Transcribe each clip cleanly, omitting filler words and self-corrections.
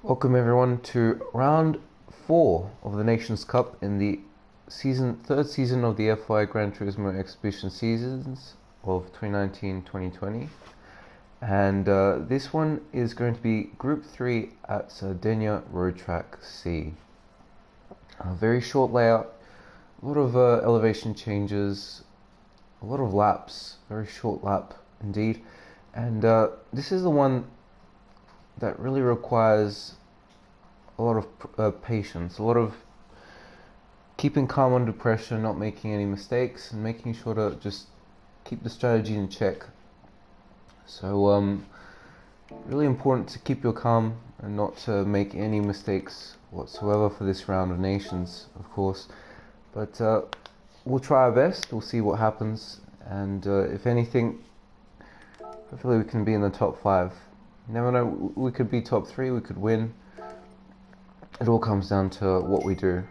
Welcome everyone to round 4 of the Nations Cup in the third season of the FIA Gran Turismo exhibition seasons of 2019-2020, and this one is going to be Group 3 at Sardinia Road Track C. A very short layout, a lot of elevation changes, a lot of laps, very short lap indeed, and this is the one that really requires a lot of patience, a lot of keeping calm under pressure, not making any mistakes, and making sure to just keep the strategy in check. So really important to keep your calm and not to make any mistakes whatsoever for this round of nations, of course. But we'll try our best, we'll see what happens, and if anything, hopefully we can be in the top 5. You never know, we could be top 3, we could win. It all comes down to what we do,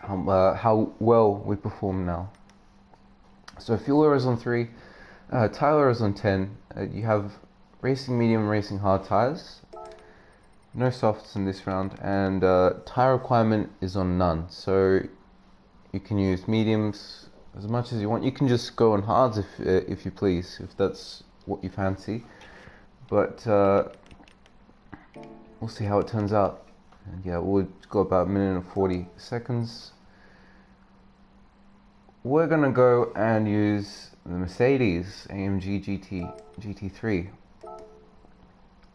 how well we perform now. So Fuller is on 3, Tyler is on 10. You have racing medium, racing hard tires. No softs in this round, and tire requirement is on none. So you can use mediums as much as you want. You can just go on hards if you please, if that's what you fancy. But we'll see how it turns out. And yeah, we'll go about a minute and 40 seconds. We're gonna go and use the Mercedes AMG GT3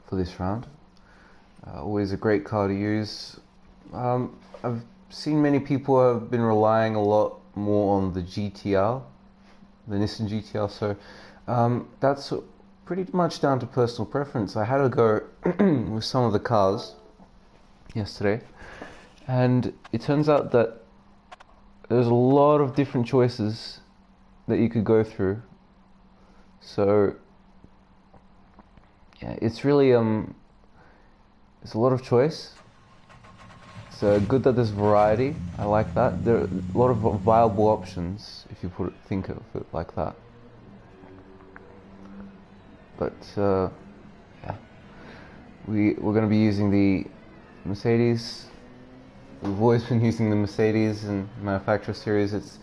for this round. Always a great car to use. I've seen many people have been relying a lot more on the GTR, the Nissan GTR, so that's pretty much down to personal preference. I had a go with some of the cars yesterday, and it turns out that there's a lot of different choices that you could go through. So yeah, it's really it's a lot of choice. It's good that there's variety. I like that. There are a lot of viable options if you think of it like that. But yeah, we're going to be using the Mercedes. We've always been using the Mercedes in manufacturer series. It's a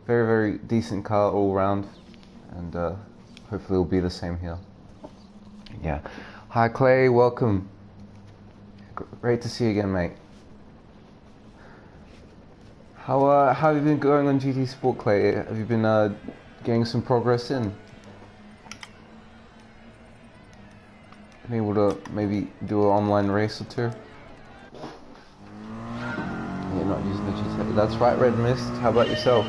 very, very decent car all round, and hopefully it'll be the same here. Yeah. Hi Clay, welcome. Great to see you again, mate. How have you been going on GT Sport, Clay? Have you been getting some progress in? Been able to maybe do an online race or 2? You're not using the GTC. That's right, Red Mist. How about yourself?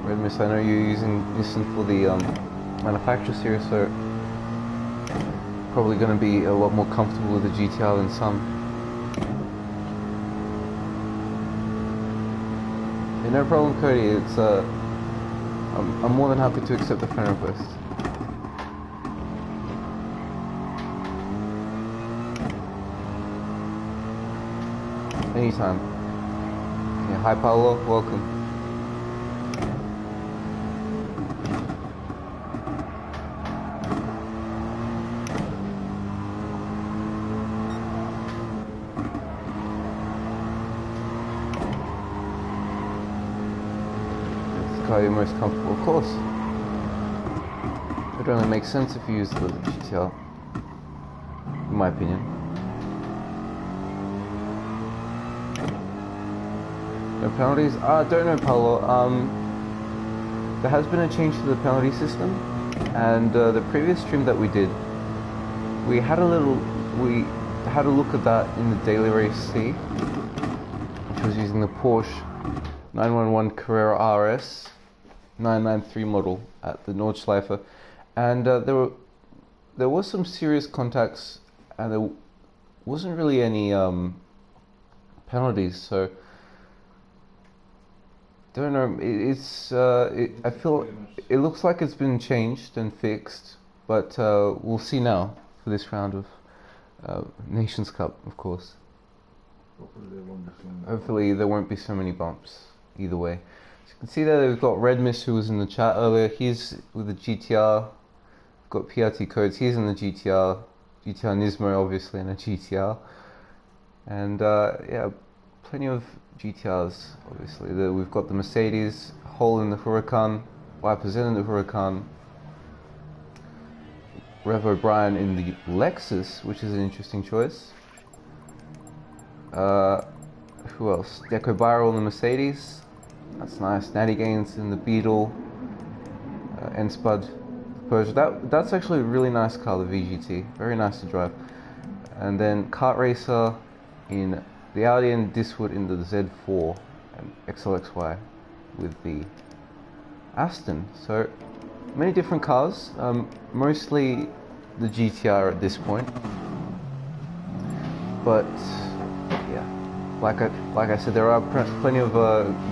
Red Mist, I know you're using Nissan for the manufacturer series, so probably going to be a lot more comfortable with the GTR than some. Yeah, no problem, Cody. It's I'm more than happy to accept the friend request. Anytime. Yeah, hi Paolo, welcome. It's the car you're most comfortable, of course. It only makes sense if you use the GTR, in my opinion. No penalties? I don't know, Paolo. There has been a change to the penalty system, and the previous stream that we did, we had a look at that in the daily race C, which was using the Porsche 911 Carrera RS 993 model at the Nordschleife, and there was some serious contacts, and there wasn't really any penalties. So don't know. I feel it looks like it's been changed and fixed, but we'll see now for this round of Nations Cup, of course. Hopefully there won't be so many bumps either way. So you can see there we've got Red Mist, who was in the chat earlier. He's with the GTR got PRT codes. He's in the GTR Nismo obviously in a GTR, and yeah, plenty of GTRs obviously. We've got the Mercedes, hole in the Huracan, wipers in the Huracan. Rev O'Brien in the Lexus, which is an interesting choice. Who else? Deco Barrel in the Mercedes. That's nice. Natty Gaines in the Beetle. N-Spud Peugeot. That's actually a really nice car, the VGT. Very nice to drive. And then Kart Racer in the Audi and Diswood in the Z4 and XLXY with the Aston. So many different cars, mostly the GTR at this point. But yeah, like I said, there are plenty of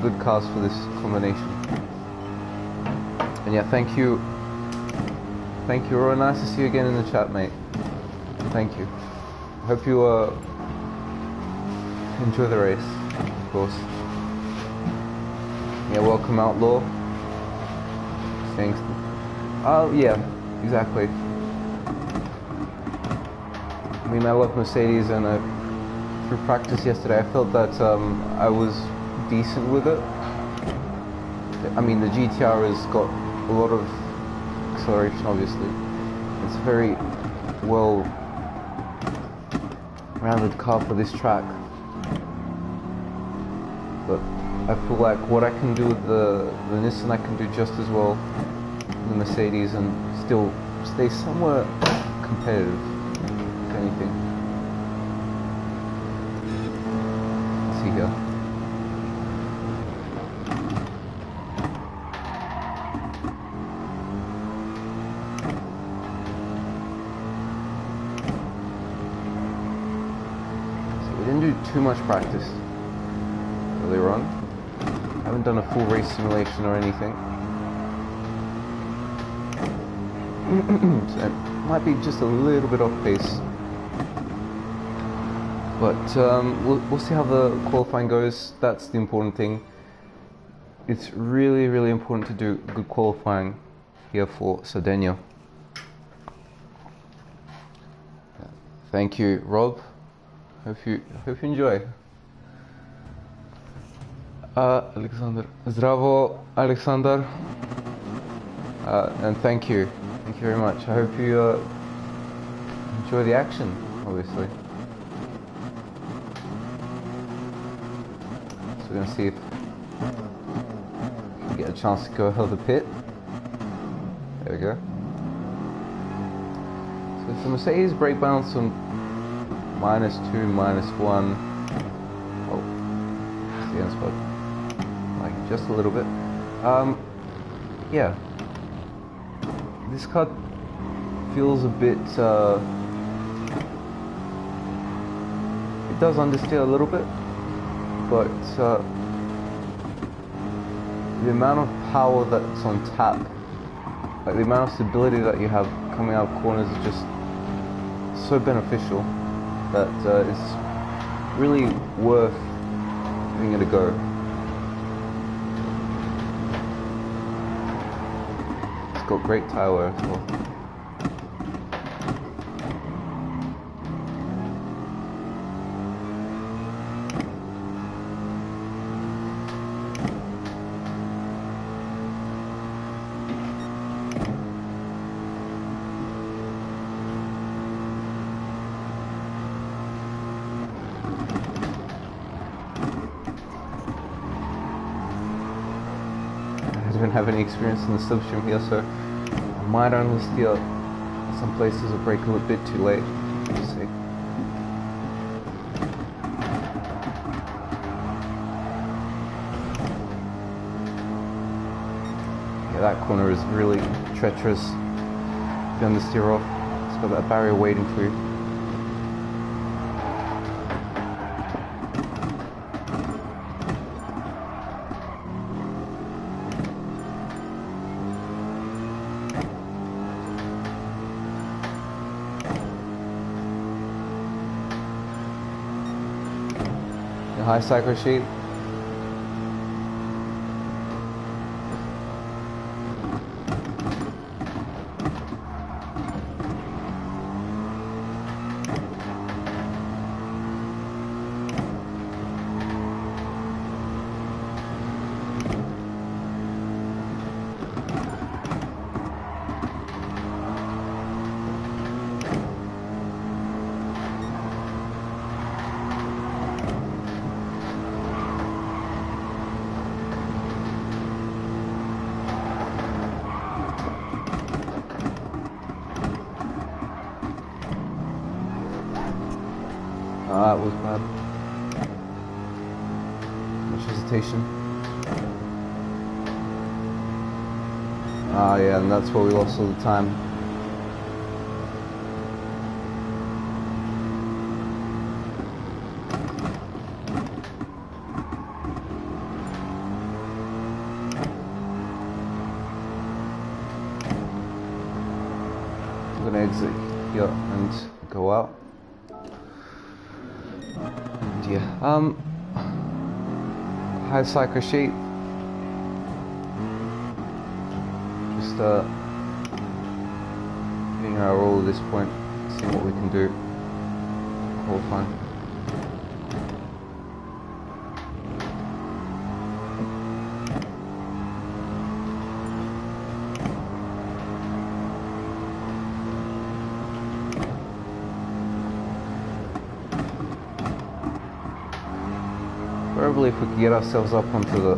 good cars for this combination. And yeah, thank you, Roy. Nice to see you again in the chat, mate. Thank you. Hope you enjoy the race, of course. Yeah, welcome Outlaw. Thanks. Oh yeah, exactly. I mean, I love Mercedes, and through practice yesterday, I felt that I was decent with it. I mean, the GTR has got a lot of acceleration, obviously. It's a very well-rounded car for this track. But I feel like what I can do with the Nissan, I can do just as well with the Mercedes and still stay somewhat competitive, if anything. Let's see here. So we didn't do too much practice earlier on. I haven't done a full race simulation or anything. So it might be just a little bit off pace. But we'll see how the qualifying goes. That's the important thing. It's really, really important to do good qualifying here for Sardinia. Thank you, Rob. Hope you enjoy. Alexander. Zdravo, Alexander. And thank you very much. I hope you enjoy the action, obviously. So we're going to see if we can get a chance to go over the pit. There we go. So it's the Mercedes brake balance on -2, -1. Oh, it's the end spot. Like just a little bit. Yeah. This car feels a bit, it does understeer a little bit, but the amount of power that's on tap, like the amount of stability that you have coming out of corners is just so beneficial that it's really worth giving it a go. Got great tire wear as well. I don't have any experience in the slipstream here, so I might only steer some places or brake a little bit too late. Let's see. Yeah, that corner is really treacherous. If you understeer off, it's got that barrier waiting for you. High cycle sheet. That was bad. Much hesitation. Yeah, and that's where we lost all the time. I'm gonna exit here and go out. And yeah, high cycle shape. Just getting our roll at this point, seeing what we can do. All fine. Probably if we could get ourselves up onto the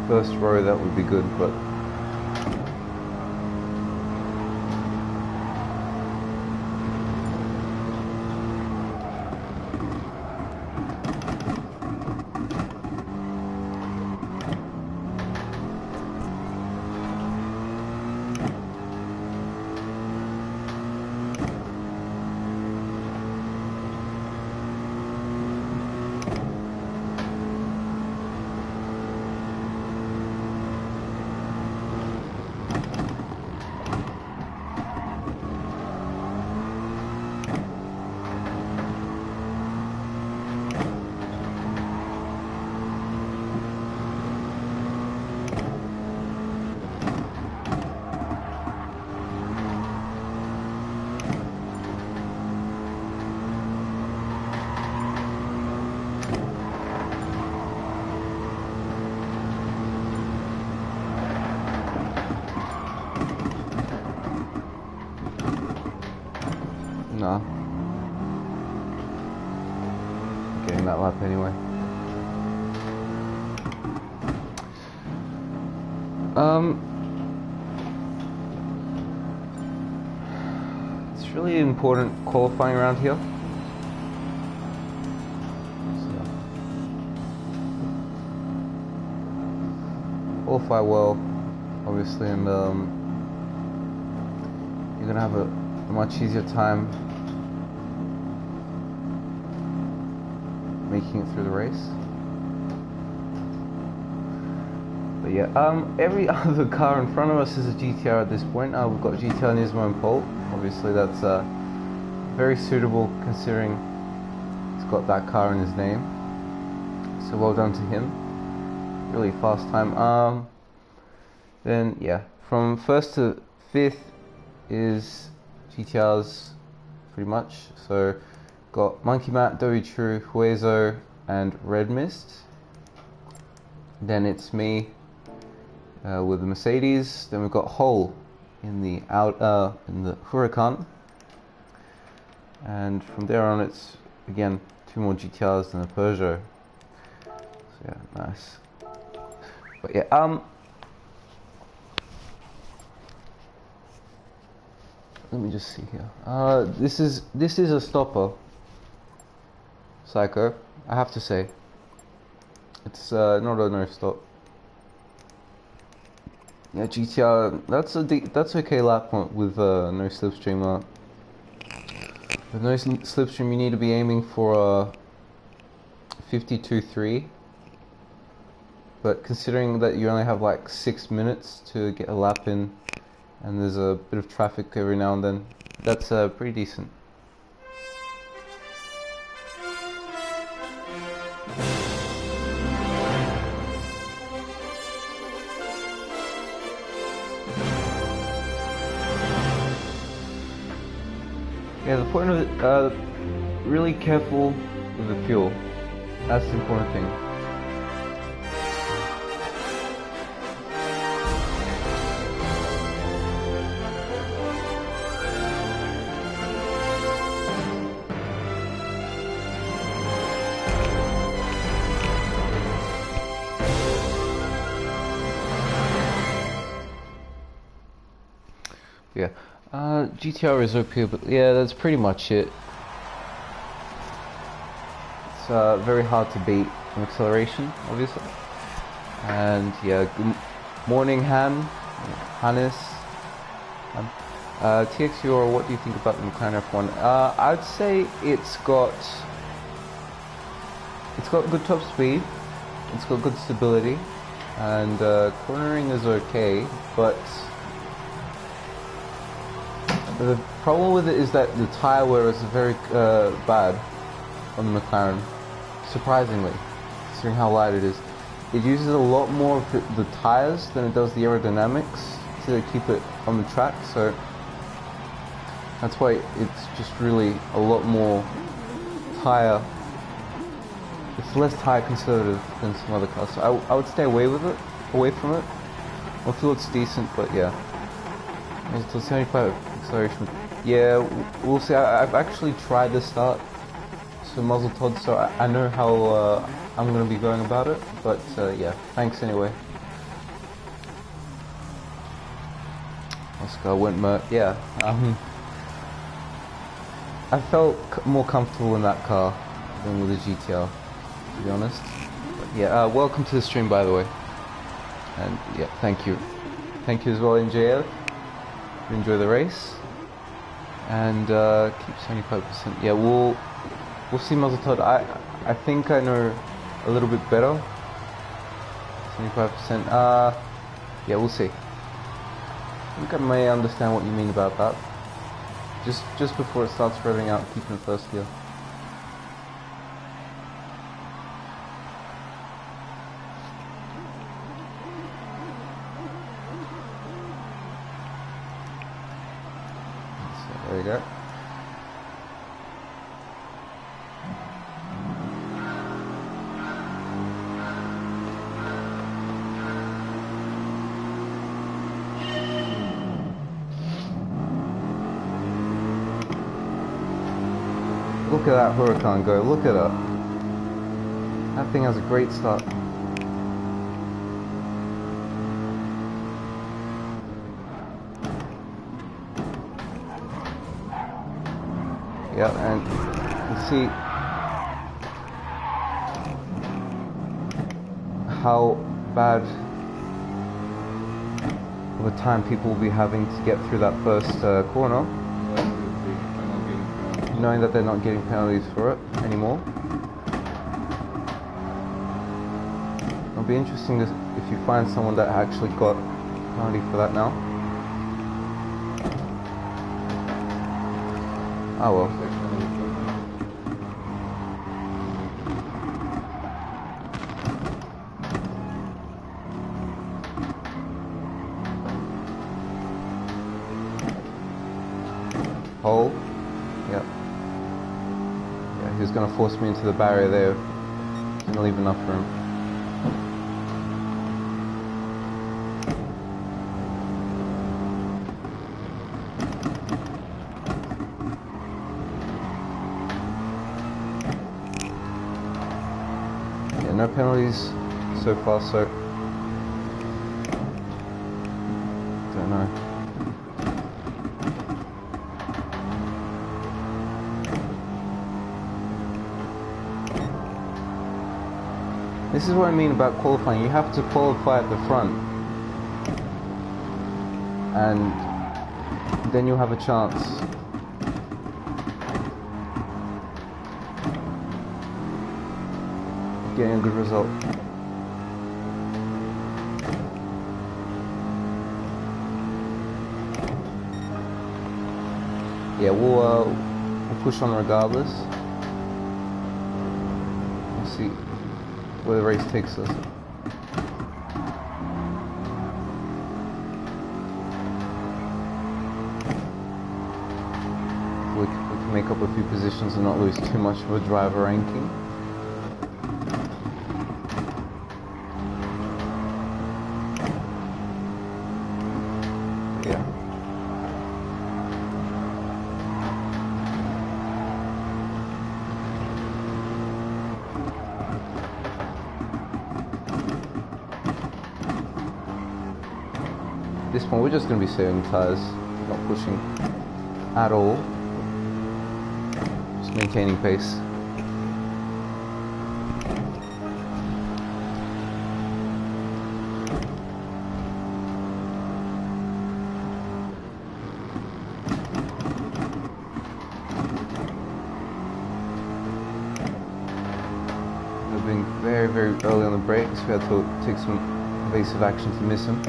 first row, that would be good, but no. Getting that lap anyway. It's really important qualifying around here. So, qualify well, obviously, and you're gonna have a much easier time making it through the race. But yeah, every other car in front of us is a GTR at this point. We've got GTR Nismo and pole. Obviously that's very suitable considering he's got that car in his name. So well done to him. Really fast time. Then yeah, from first to fifth is GTRs pretty much. So got Monkey Matt, Doe True, Hueso and Red Mist. Then it's me with the Mercedes. Then we've got Hole in the Huracan. And from there on it's again 2 more GTRs than a Peugeot. So yeah, nice. But yeah, let me just see here. This is a stopper, Psycho. I have to say, it's not a no stop. Yeah, GTR. That's okay lap with no slipstream. With no slipstream, you need to be aiming for 52.3. But considering that you only have like 6 minutes to get a lap in, and there's a bit of traffic every now and then, that's pretty decent. Yeah, the point of it, really careful with the fuel. That's the important thing. Yeah, GTR is OP, but yeah, that's pretty much it. very hard to beat in acceleration, obviously. And yeah, good morning, Hannes. TXUR, what do you think about the McLaren F1? I'd say it's got good top speed, it's got good stability, and cornering is okay, but the problem with it is that the tyre wear is very bad on the McLaren, surprisingly, considering how light it is. It uses a lot more of the tyres than it does the aerodynamics to keep it on the track, so that's why it's just really a lot more tyre. It's less tyre conservative than some other cars, so I would stay away from it. I feel it's decent, but yeah. Until 75 acceleration. Yeah, we'll see. I've actually tried the start, so muzzle tod, so I know how I'm going to be going about it, but yeah, thanks anyway. Oscar Wentmer, yeah. I felt more comfortable in that car than with the GTR, to be honest. But yeah, welcome to the stream, by the way. And yeah, thank you. Thank you as well, NJF. Enjoy the race. And keep 75%. Yeah, we'll see muzzle tod. I think I know a little bit better. 75%. Yeah, we'll see. I think I may understand what you mean about that. Just before it starts revving out, keep in first gear. So there you go. Look at that Huracan go, look at her. That thing has a great start. Yeah, and you see how bad of a time people will be having to get through that first corner, knowing that they're not getting penalties for it anymore. It'll be interesting if you find someone that actually got a penalty for that now. Oh well. Hole. Yep. Yeah, he was going to force me into the barrier there. Didn't leave enough room. Yeah, no penalties so far, so don't know. This is what I mean about qualifying. You have to qualify at the front, and then you'll have a chance. Getting a good result. Yeah, we'll push on regardless. We'll see where the race takes us. We can make up a few positions and not lose too much of a driver ranking. Yeah. This one we're just going to be saving tyres, not pushing at all, just maintaining pace. very early on the break, so we had to take some evasive action to miss him.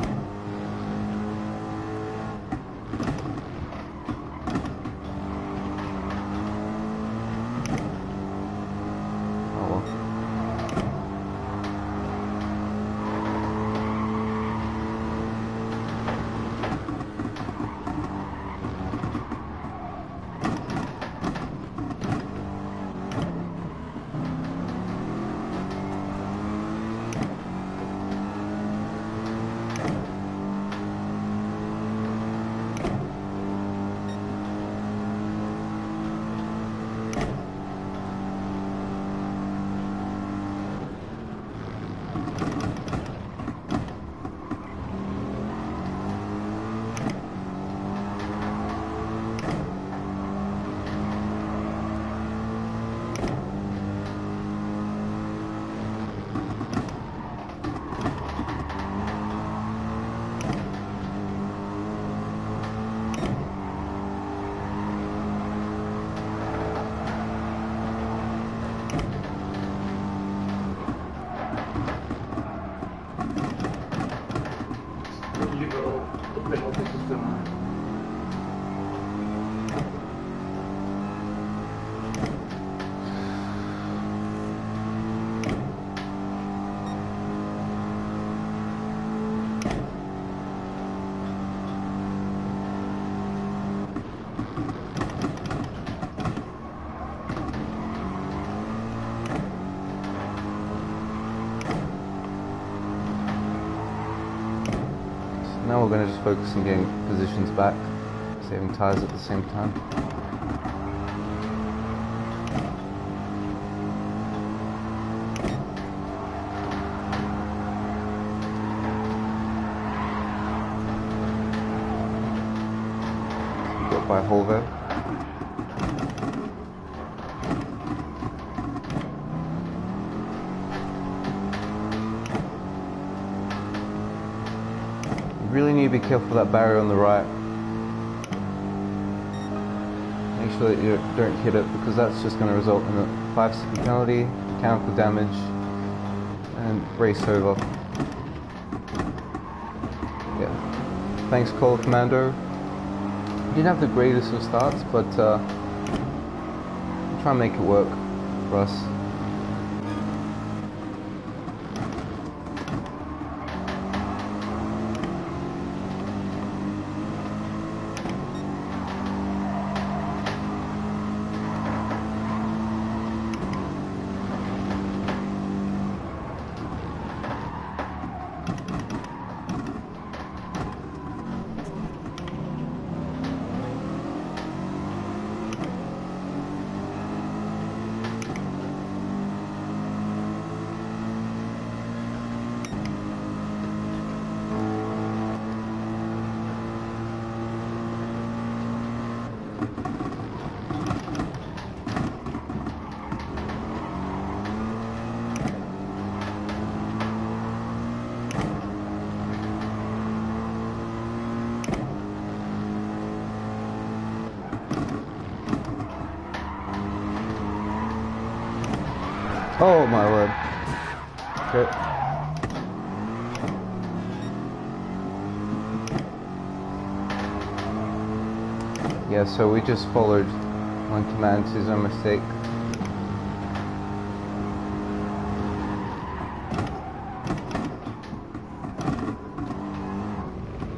Now we're going to just focus on getting positions back, saving tyres at the same time. Got by Holver. Really need to be careful of that barrier on the right. Make sure that you don't hit it, because that's just going to result in a 5-second penalty, mechanical damage, and race over. Yeah. Thanks, Call Commando. Didn't have the greatest of starts, but try and make it work for us. Oh my word. Okay. Yeah, so we just followed one command to his own mistake.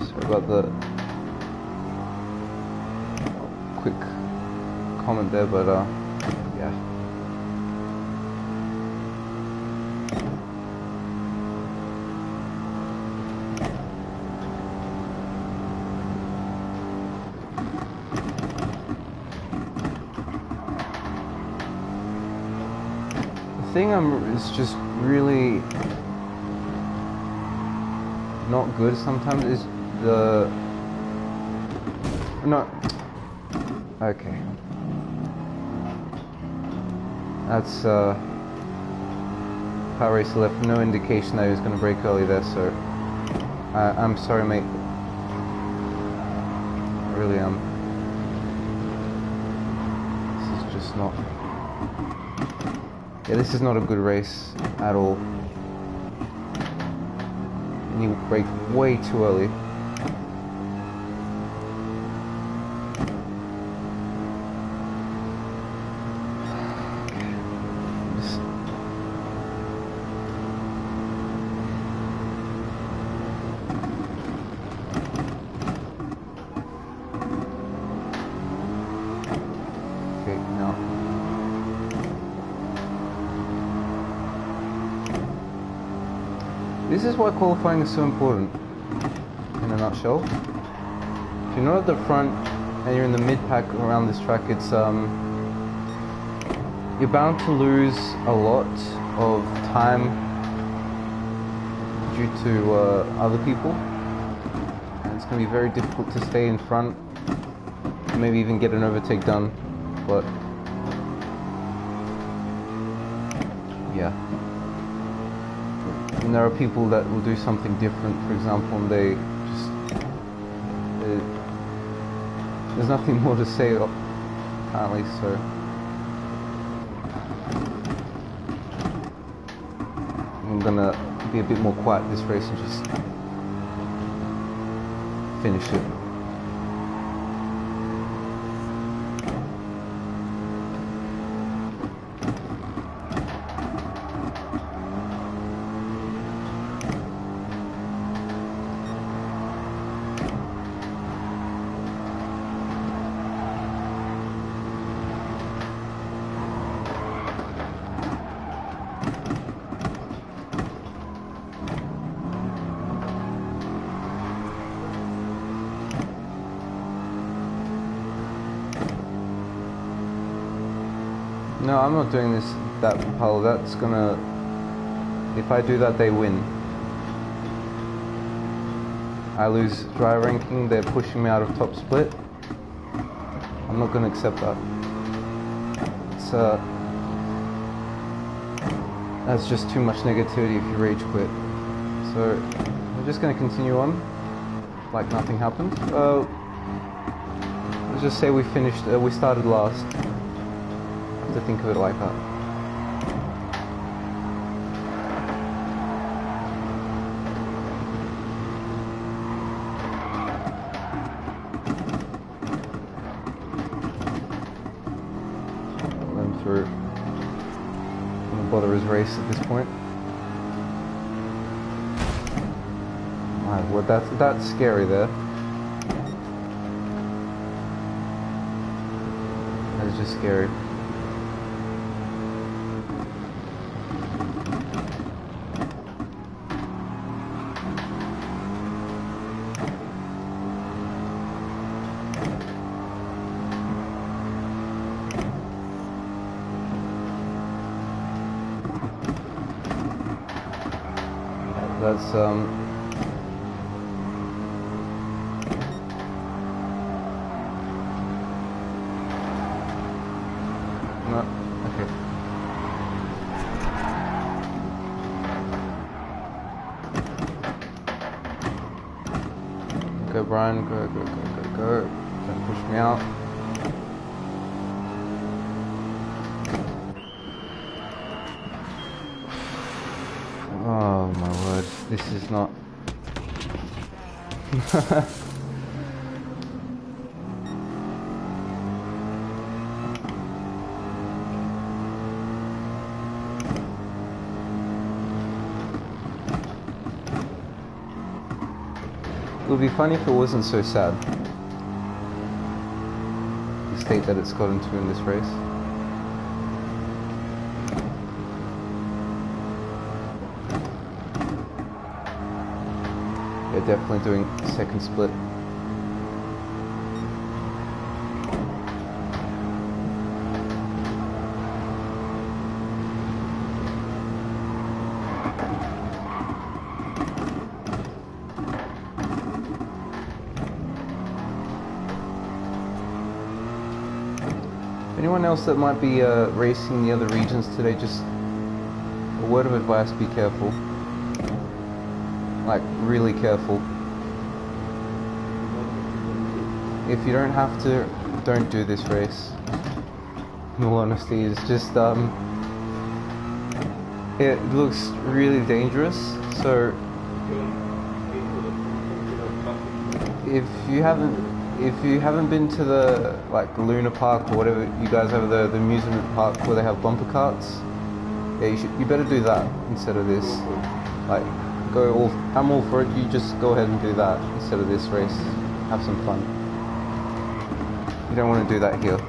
Sorry about the quick comment there, but yeah. The thing is just really not good sometimes is the okay. That's power racer left, no indication that he was going to brake early there, so I'm sorry, mate. I really am. This is just not Yeah, this is not a good race at all. And you brake way too early. This is why qualifying is so important, in a nutshell. If you're not at the front and you're in the mid-pack around this track, it's you're bound to lose a lot of time due to other people, and it's going to be very difficult to stay in front, maybe even get an overtake done, but yeah. And there are people that will do something different, for example, and they just... there's nothing more to say, apparently, so... I'm gonna be a bit more quiet this race and just finish it. No, I'm not doing that propel. That's gonna... if I do that, they win. I lose driver ranking, they're pushing me out of top split. I'm not gonna accept that. It's that's just too much negativity if you rage quit. So, I'm just gonna continue on, like nothing happened. Let's just say we started last. To think of it like that. Let him through. I'm gonna bother his race at this point. My word, that's scary there. That's just scary. That's no, okay. Go Brian, go. Don't push me out. Oh my word, this is not... It would be funny if it wasn't so sad. The state that it's gotten to in this race. They're definitely doing second split. Anyone else that might be racing the other regions today, just a word of advice, be careful. Like, really careful. If you don't have to, don't do this race. In all honesty, it's just, it looks really dangerous. So if you haven't been to the like Luna Park or whatever you guys have, the amusement park where they have bumper carts, yeah, you better do that instead of this. Like, I'm all for it. You just go ahead and do that instead of this race. Have some fun. You don't want to do that here.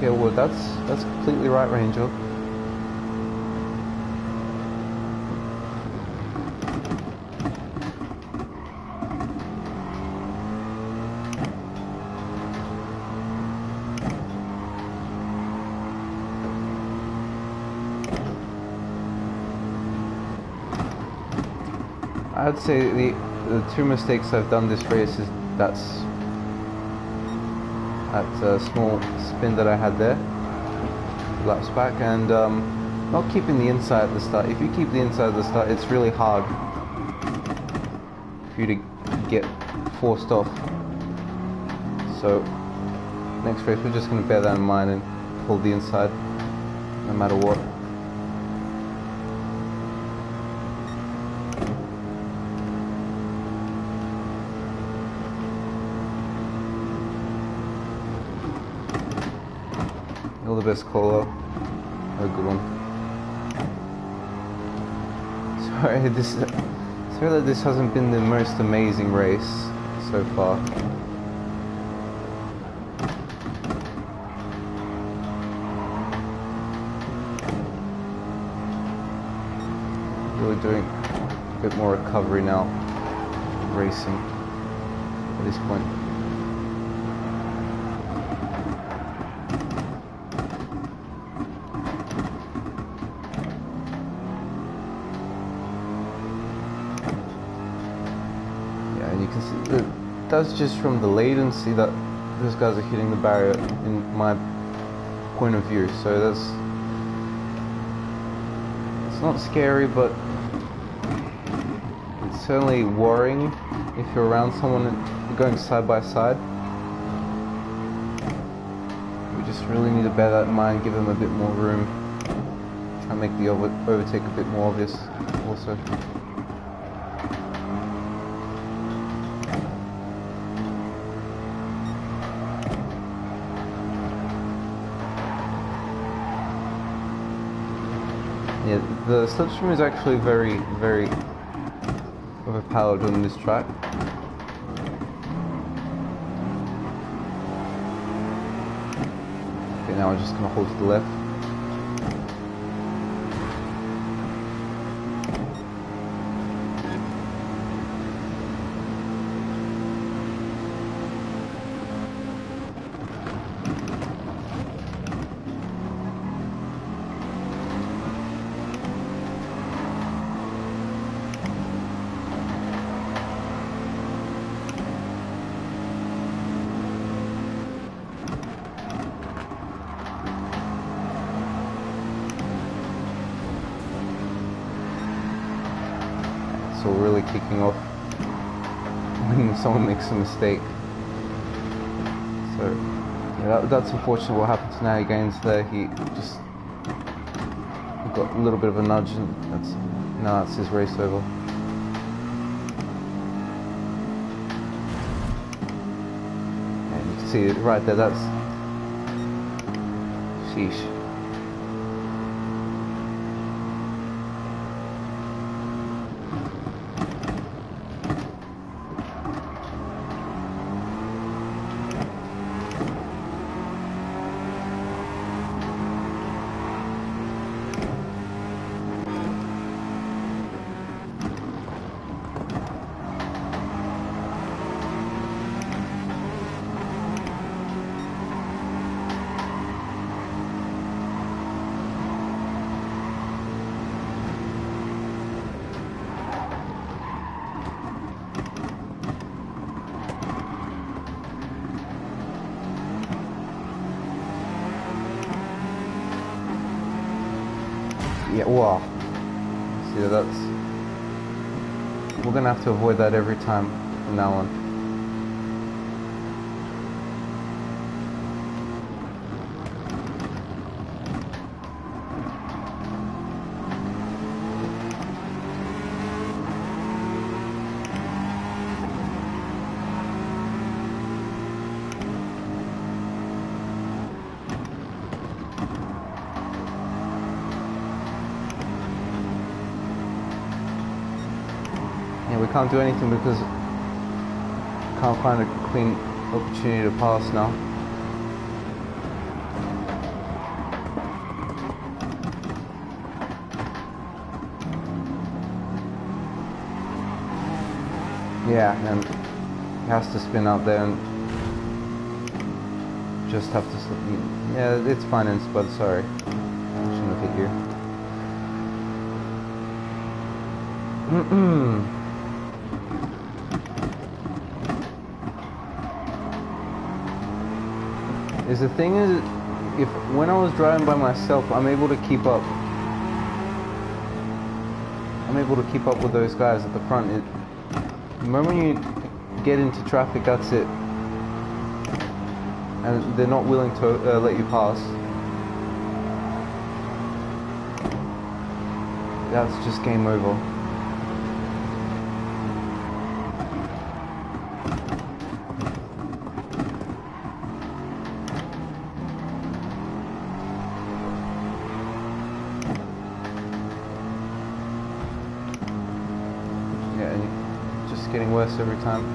Okay, well that's completely right, Ranger. I'd say the two mistakes I've done this race is that small spin that I had there, laps back, and not keeping the inside at the start. If you keep the inside at the start, it's really hard for you to get forced off. So next race we're just going to bear that in mind and hold the inside no matter what. All the best, Colo. Have a good one. Sorry that this hasn't been the most amazing race so far. Really doing a bit more recovery now, racing at this point. You can see that's just from the latency that those guys are hitting the barrier in my point of view. So it's not scary, but it's certainly worrying if you're around someone going side by side. We just really need to bear that in mind, give them a bit more room, try and make the overtake a bit more obvious also. Yeah, the slipstream is actually very, very overpowered on this track. Okay, now we're just going to hold to the left. So really kicking off when someone makes a mistake. So yeah, that's unfortunate what happened to Natty Gaines there. He just got a little bit of a nudge, and now that's his race over. And you can see it right there, that's sheesh. Yeah, wow. So yeah, we're gonna have to avoid that every time from now on. Yeah, we can't do anything because we can't find a clean opportunity to pass now. Yeah, and he has to spin out there and just have to slip. Yeah, it's fine in spud, sorry. I shouldn't have hit you. The thing is, when I was driving by myself, I'm able to keep up. I'm able to keep up with those guys at the front. The moment you get into traffic, that's it. And they're not willing to let you pass. That's just game over. Getting worse every time.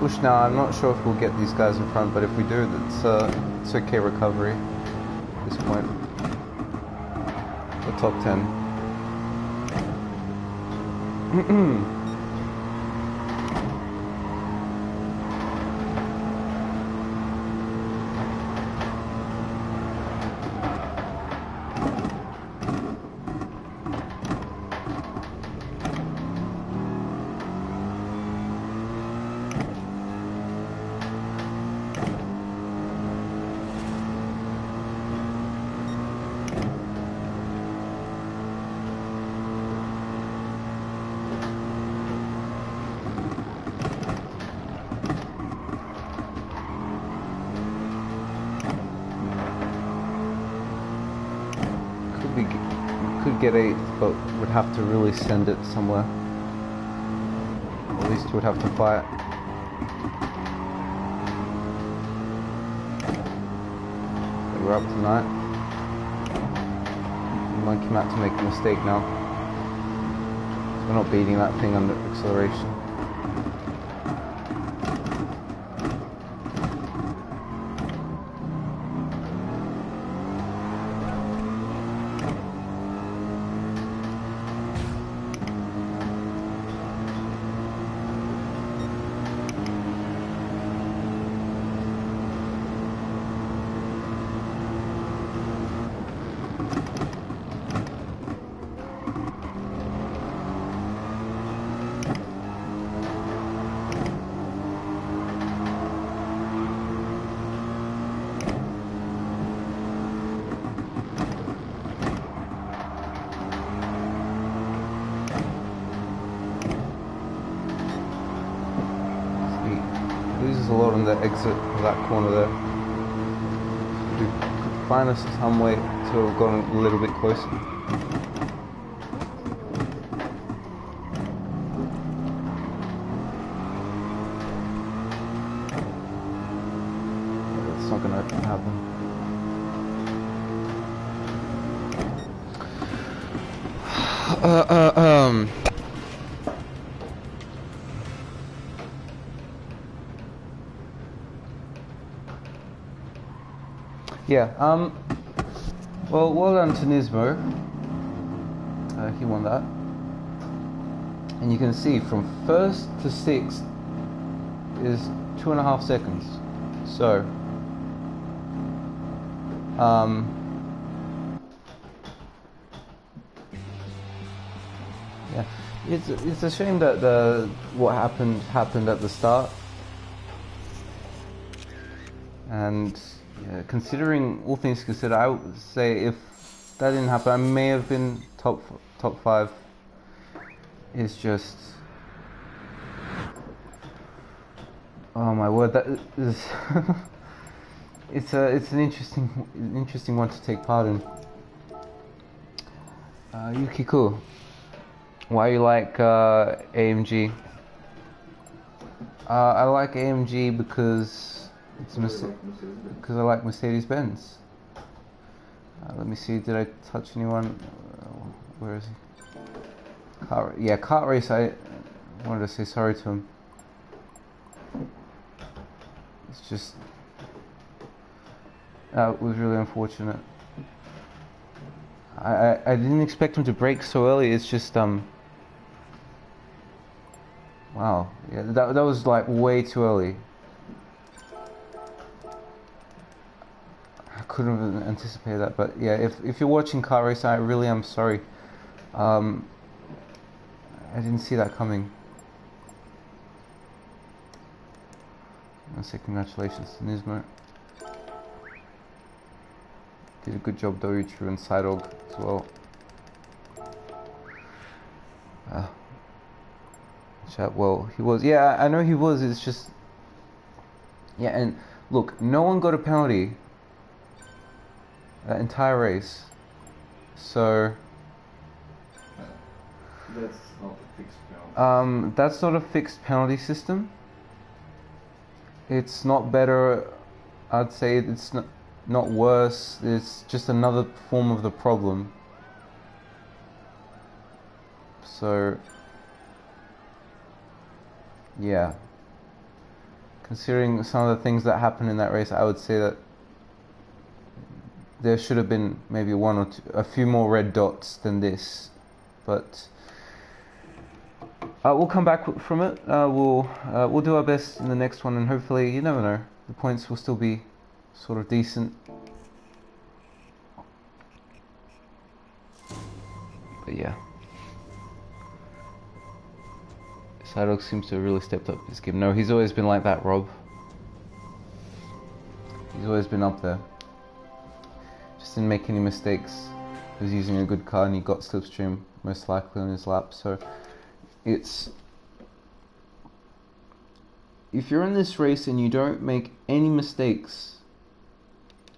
Push now. I'm not sure if we'll get these guys in front, but if we do, it's okay recovery at this point. The top 10. Could get 8th, but would have to really send it somewhere. At least you would have to fight. We're up tonight. Monkey Matt to make a mistake now. We're not beating that thing under acceleration. Loses a lot on the exit of that corner there. We could find us some way to have gotten a little bit closer. That's not going to happen. Yeah, well done to Turismo. He won that. And you can see from 1st to 6th is 2.5 seconds. So, It's a shame that what happened at the start, and yeah, considering all things considered, I would say if that didn't happen, I may have been top five. It's just, oh my word, that is it's an interesting one to take part in. Yukiko, why you like AMG? I like AMG because because I like Mercedes-Benz. Let me see, did I touch anyone? Where is he? Kart race. I wanted to say sorry to him. It's just that was really unfortunate. I didn't expect him to brake so early. It's just wow, yeah, that was like way too early. I couldn't have anticipated that, but yeah, if you're watching car race, I really am sorry. I didn't see that coming. I say congratulations to Nismo. Did a good job, Doichu and Sidog as well. Chat, well, he was. Yeah, I know he was. It's just, yeah, and look, no one got a penalty that entire race, so that's not a fixed penalty. That's not a fixed penalty system. It's not better. I'd say it's not worse. It's just another form of the problem. So yeah, considering some of the things that happened in that race, I would say that there should have been maybe one or two, a few more red dots than this, but we'll come back from it. We'll do our best in the next one, and hopefully, you never know, the points will still be sort of decent. But yeah, Sidog seems to have really stepped up his game. No, he's always been like that, Rob. He's always been up there. Just didn't make any mistakes. He was using a good car and he got slipstream most likely on his lap. So it's, if you're in this race and you don't make any mistakes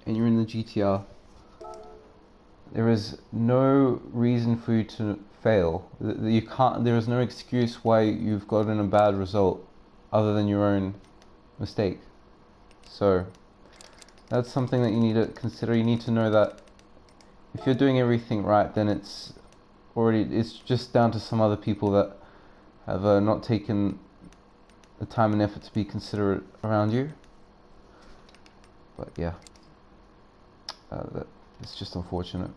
and you're in the GTR, there is no reason for you to fail. You can't. There is no excuse why you've gotten a bad result other than your own mistake. So that's something that you need to consider. You need to know that if you're doing everything right, then it's just down to some other people that have not taken the time and effort to be considerate around you. But yeah, it's just unfortunate.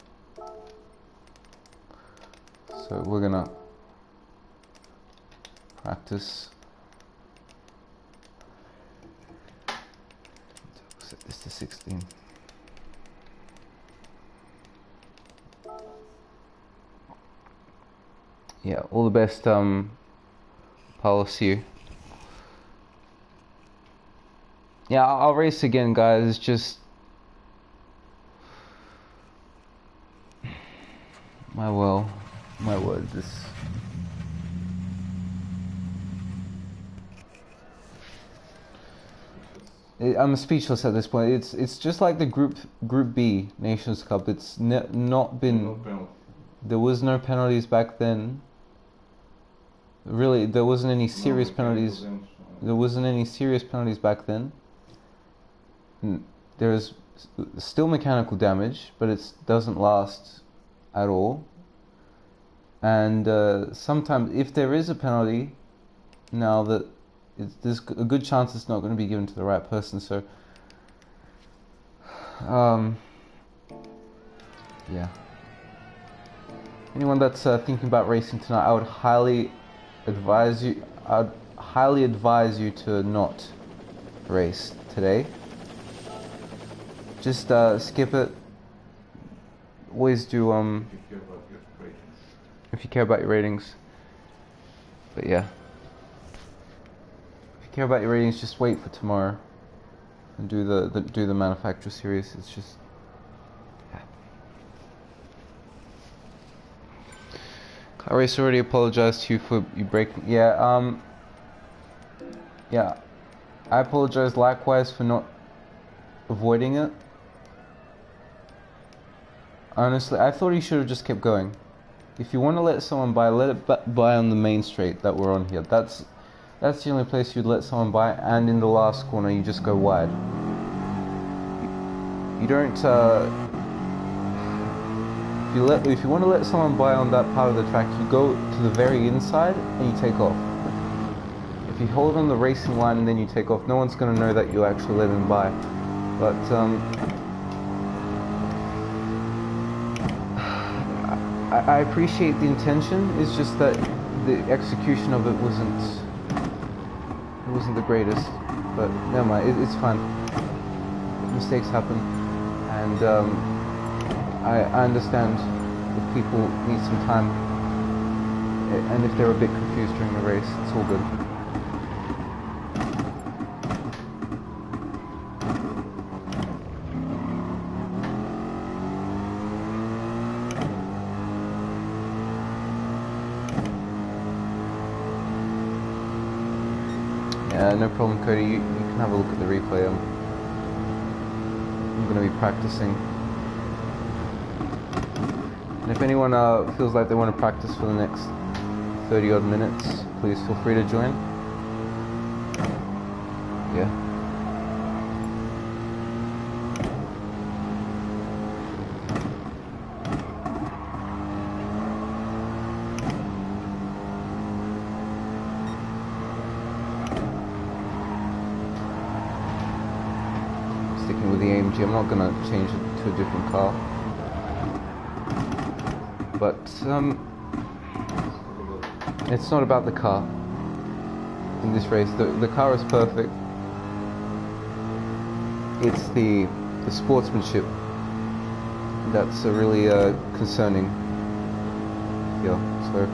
So we're gonna practice. Set this to 16. Yeah, all the best, Paulo. See you. Yeah, I'll race again, guys. It's just my word, this. I'm speechless at this point. It's just like the Group B Nations Cup. It's not been. No penalty. There was no penalties back then. Really, there wasn't any serious penalties. There wasn't any serious penalties back then. There's still mechanical damage, but it doesn't last at all. And sometimes, if there is a penalty, now that there's a good chance it's not going to be given to the right person. So, yeah. Anyone that's thinking about racing tonight, I would highly advise you. I'd highly advise you to not race today. Just skip it. Always do If you care about your ratings. if you care about your ratings. But yeah, if you care about your ratings, just wait for tomorrow and do the manufacturer series. It's just, yeah. Car Race already apologized to you for you breaking. Yeah, yeah. I apologize likewise for not avoiding it. Honestly, I thought he should have just kept going. If you want to let someone by, let it by on the main straight that we're on here. That's the only place you'd let someone by, and in the last corner you just go wide. You don't. If you want to let someone by on that part of the track, you go to the very inside and you take off. If you hold on the racing line and then you take off, no one's going to know that you actually let them by. But I appreciate the intention. It's just that the execution of it wasn't the greatest. But never mind, it's fine. Mistakes happen, and I understand if people need some time, and if they're a bit confused during the race, it's all good. Yeah, no problem, Cody. You can have a look at the replay. I'm going to be practicing. And if anyone feels like they want to practice for the next 30 odd minutes, please feel free to join. Yeah. Sticking with the AMG, I'm not going to change it to a different car. But it's not about the car in this race. The car is perfect. It's the sportsmanship that's really concerning here. So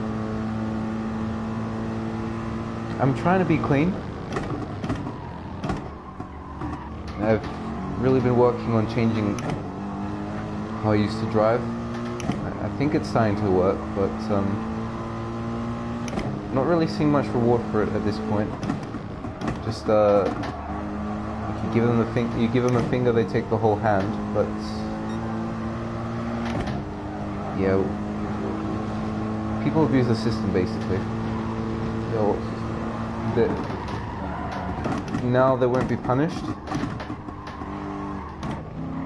I'm trying to be clean. I've really been working on changing how I used to drive. I think it's starting to work, but not really seeing much reward for it at this point. Just you give them a finger, they take the whole hand. But yeah, people abuse the system basically. Now they won't be punished,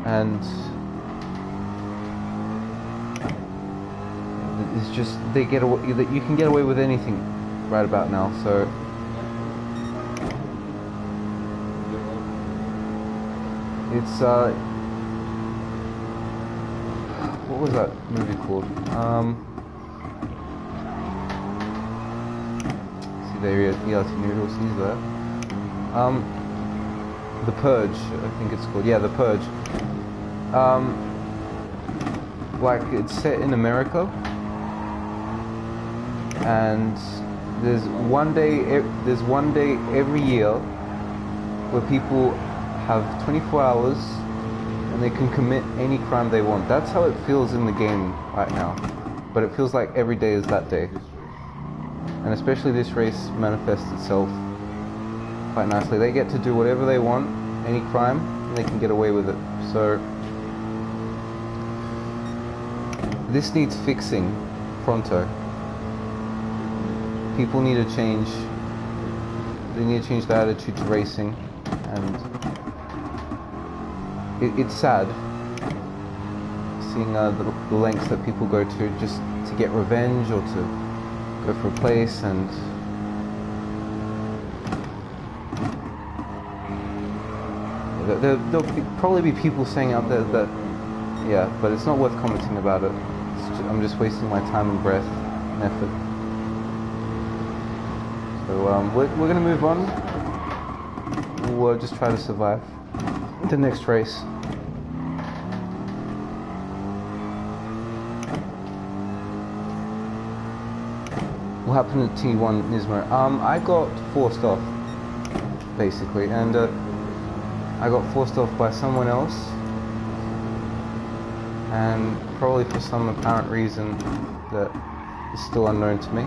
and it's just they get away. You can get away with anything right about now. So it's what was that movie called? See there, ELT Noodles. He's there. The Purge, I think it's called. Yeah, The Purge. Like it's set in America. And there's one day every year where people have 24 hours and they can commit any crime they want. That's how it feels in the game right now. But it feels like every day is that day. And especially this race manifests itself quite nicely. They get to do whatever they want, any crime, and they can get away with it. So this needs fixing pronto. People need to change. They need to change their attitude to racing, and it's sad seeing the lengths that people go to just to get revenge or to go for a place. And there'll probably be people saying out there that, yeah, but it's not worth commenting about it. I'm just wasting my time and breath and effort. So we're going to move on. We'll just try to survive the next race. what happened at T1 Nismo? I got forced off, basically, and I got forced off by someone else, and probably for some apparent reason that is still unknown to me.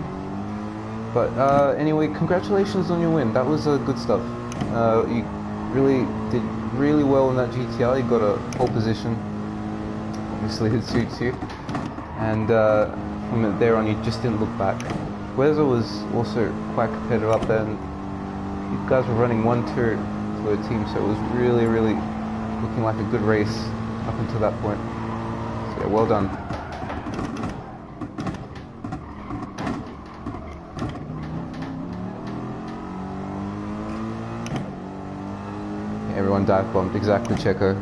But anyway, congratulations on your win. That was good stuff. You really did really well in that GTR. You got a pole position. Obviously, it suits you. And from there on, you just didn't look back. Weather was also quite competitive up there, and you guys were running 1-2 for a team, so it was really, really looking like a good race up until that point. So yeah, well done. Everyone dive bombed, exactly, Checo.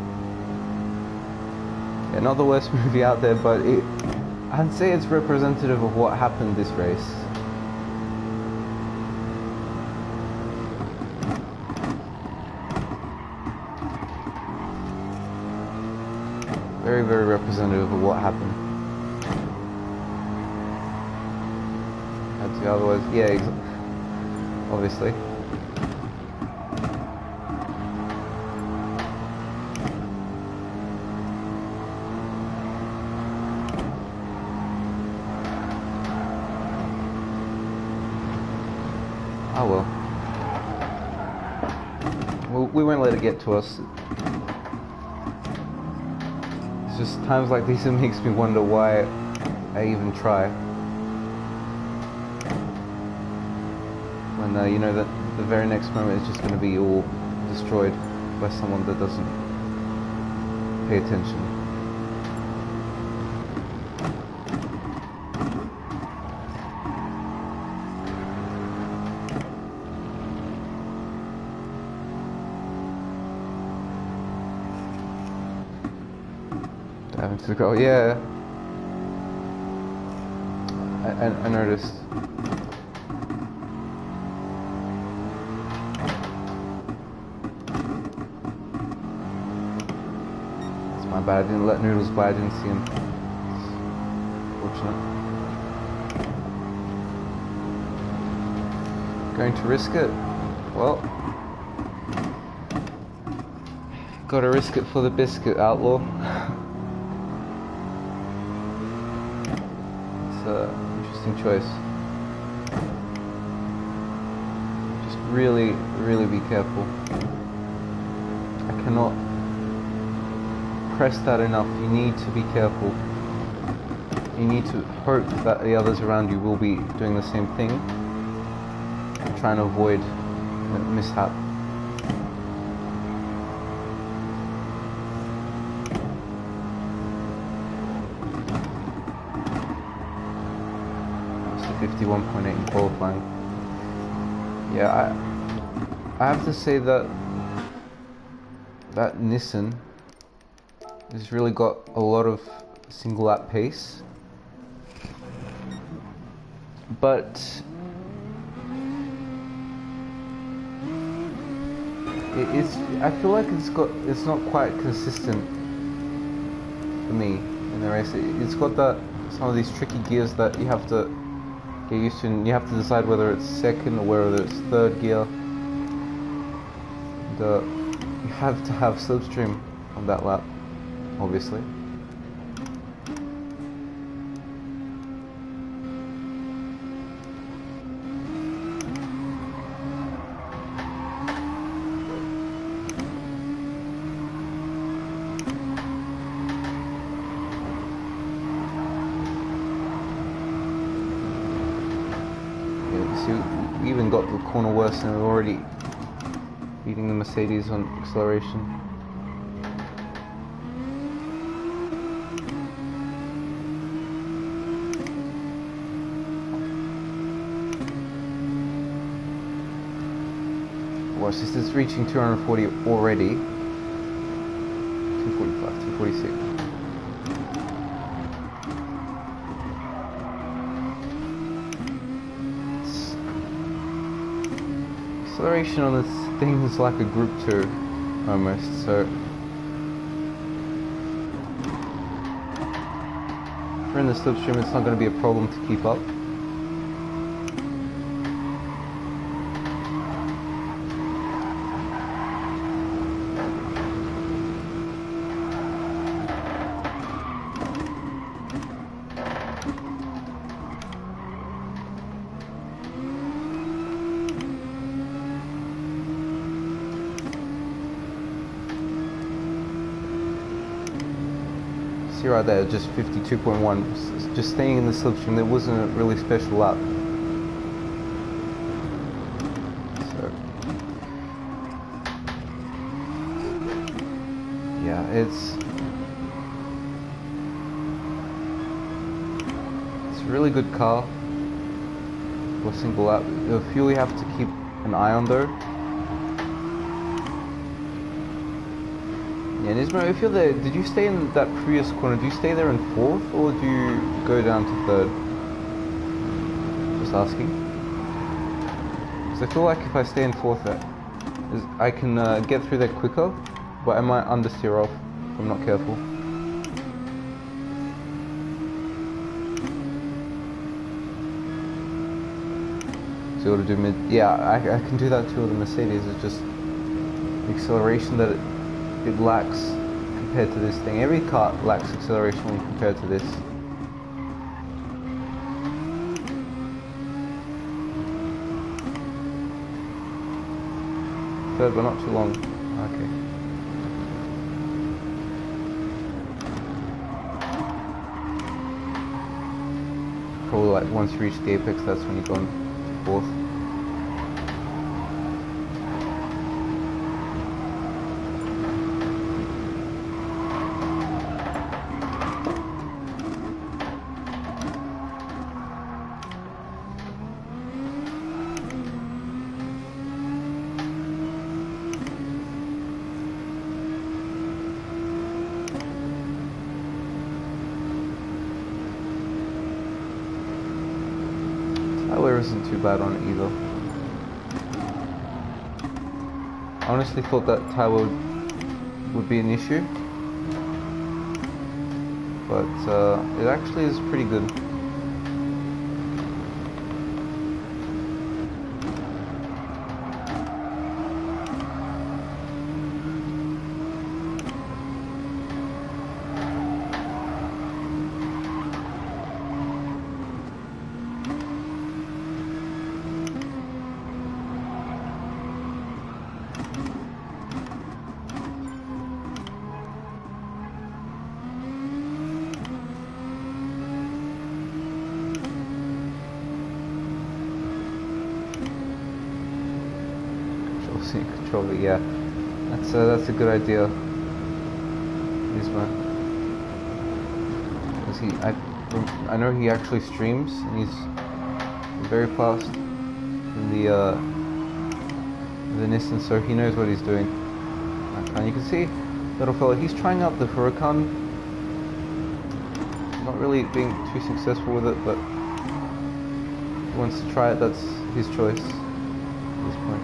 Yeah, not the worst movie out there, but I'd say it's representative of what happened this race. Very, very representative of what happened. Had to, otherwise, yeah, obviously. Oh well. We won't let it get to us. It's just times like these that makes me wonder why I even try. When you know that the very next moment is just going to be all destroyed by someone that doesn't pay attention. Having to go, yeah. I noticed. It's my bad. I didn't let Noodles by. I didn't see him. Fortunate. Going to risk it? Well, gotta risk it for the biscuit, outlaw. Interesting choice. Just really, really be careful. I cannot press that enough. You need to be careful. You need to hope that the others around you will be doing the same thing, trying to avoid a mishap. That's the 51.8 in qualifying. Yeah, I have to say that Nissan has really got a lot of single lap pace, but I feel like it's not quite consistent for me in the race. It's got some of these tricky gears that you have to get used to, and you have to decide whether it's second or whether it's third gear. You have to have slipstream on that lap, obviously. See, we even got the corner worse and we're already beating the Mercedes on acceleration. Watch this, it's reaching 240 already. 245, 246. Acceleration on this thing is like a Group 2 almost, so if we're in the slipstream, it's not going to be a problem to keep up. see right there, just 52.1, just staying in the slipstream. There wasn't a really special lap. So yeah, it's a really good car for a single lap. The fuel you have to keep an eye on though. Yeah, Nismo, if you're there, did you stay in that previous corner? Do you stay there in 4th or do you go down to 3rd? Just asking. Because I feel like if I stay in 4th there, I can get through there quicker, but I might understeer off if I'm not careful. So you ought to do mid. Yeah, I can do that too with the Mercedes. It's just the acceleration that it lacks compared to this thing. Every car lacks acceleration when compared to this. Third, but not too long. Okay. Probably like once you reach the apex, that's when you go on to 4th. Tyler isn't too bad on it either. I honestly thought that Tyler would be an issue, but it actually is pretty good. Control it, yeah. That's a good idea. I know he actually streams and he's very fast in the Nissan, so he knows what he's doing. And you can see little fella, he's trying out the Huracan. Not really being too successful with it, but he wants to try it. That's his choice at this point.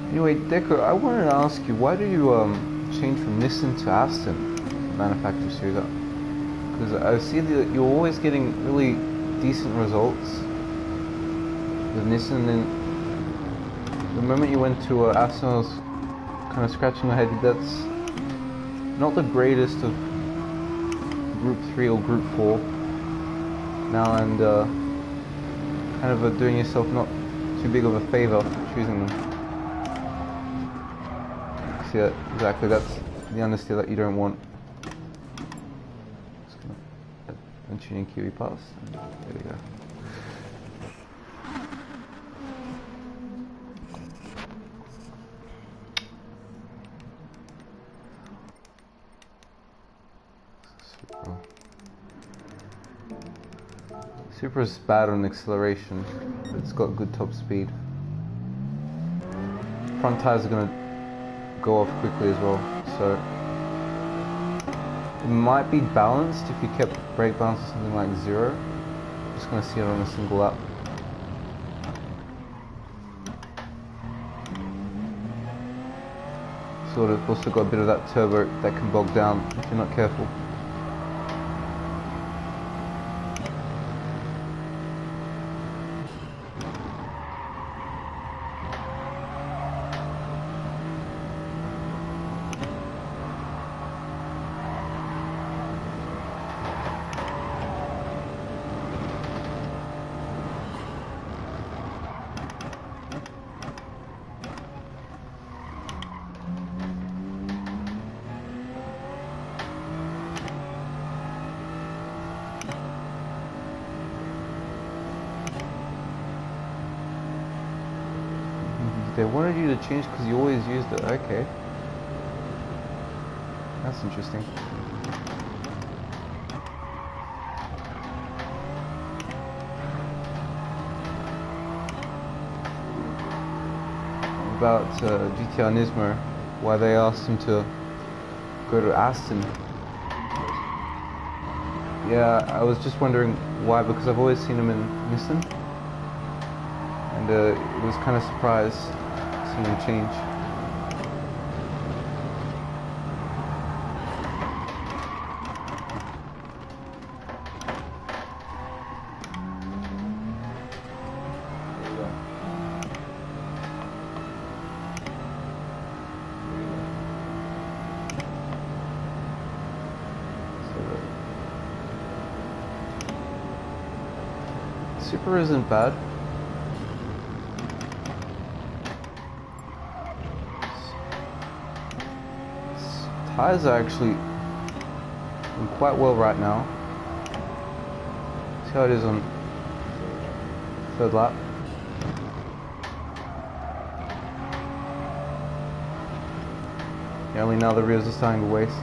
Anyway, Deco, I wanted to ask you, why do you change from Nissan to Aston manufacturer series? Because I see that you're always getting really decent results with Nissan, and the moment you went to Aston, I was kind of scratching my head. That's not the greatest of Group 3 or Group 4 now, and kind of doing yourself not too big of a favor choosing them. Yeah, exactly, that's the understeer that you don't want. Just gonna tuning QE pass. There we go. Supra is bad on acceleration, but it's got good top speed. Front tires are gonna go off quickly as well, so it might be balanced if you kept brake balance or something like 0. Just gonna see it on a single lap. Sort of also got a bit of that turbo that can bog down if you're not careful. They wanted you to change because you always used it. Okay. That's interesting. About GTR Nismo, why they asked him to go to Aston. Yeah, I was just wondering why, because I've always seen him in Nissan, and it was kind of surprised seeing him change. Super isn't bad. Tires are actually doing quite well right now. See how it is on third lap. Yeah, only now the rears are starting to waste.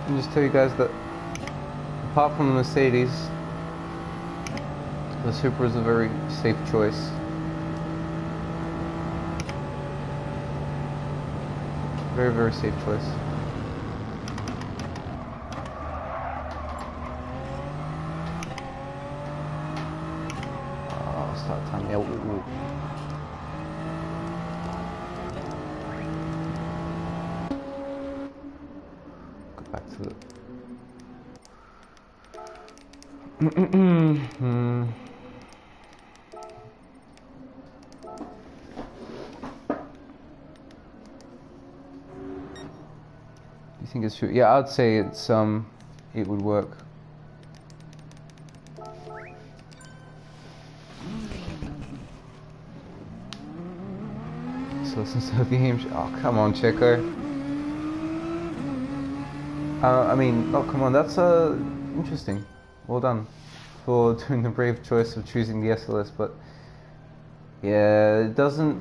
I'll just tell you guys that apart from the Mercedes, the Supra is a very safe choice. Very, very safe choice. Oh, start time. Yeah, ooh. Back to the You think it's true? Yeah, I'd say it's it would work. So listen to the game. Oh, come on, Checo. I mean, oh come on, that's interesting. Well done for doing the brave choice of choosing the SLS, but yeah, it doesn't.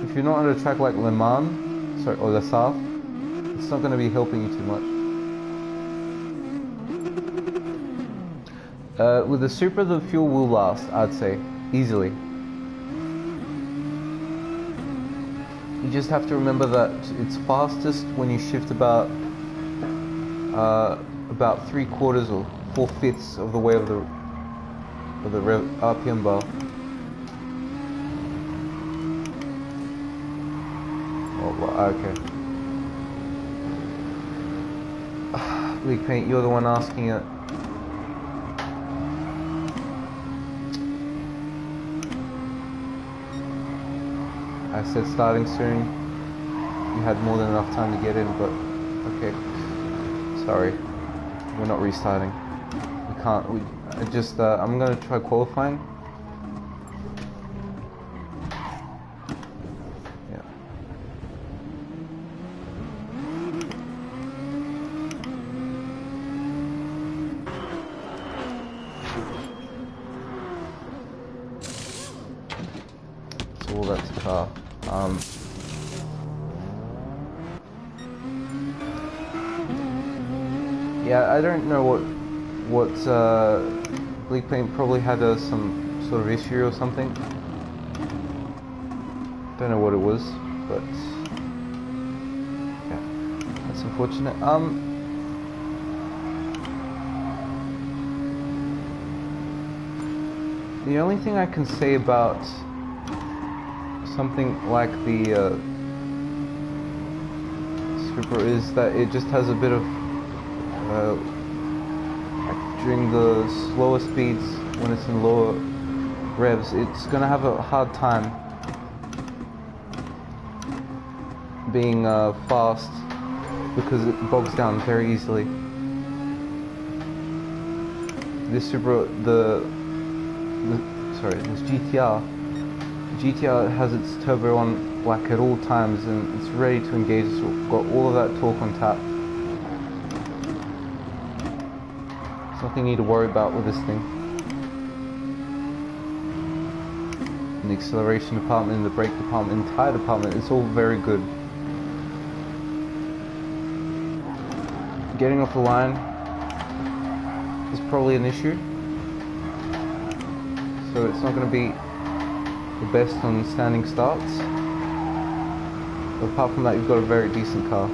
If you're not on a track like Le Mans, sorry, or Le South, it's not going to be helping you too much. With the Supra, the fuel will last, I'd say, easily. You just have to remember that it's fastest when you shift about 3/4 or 4/5 of the way of the RPM bar. Oh, well, okay. Bleak Paint, you're the one asking it. I said starting soon. You had more than enough time to get in, but okay. Sorry, we're not restarting. We can't. I'm gonna try qualifying. Yeah. So all that's the car. Yeah, I don't know what Bleak Paint probably had some sort of issue or something. Don't know what it was, but yeah, that's unfortunate. The only thing I can say about something like the Supra is that it just has a bit of like during the slower speeds, when it's in lower revs, it's gonna have a hard time being fast because it bogs down very easily. This Supra, this GTR has its turbo on like at all times, and it's ready to engage. It's got all of that torque on tap. There's nothing you need to worry about with this thing. In the acceleration department, in the brake department, in the tire department, it's all very good. Getting off the line is probably an issue, so it's not going to be the best on standing starts. But apart from that, you've got a very decent car.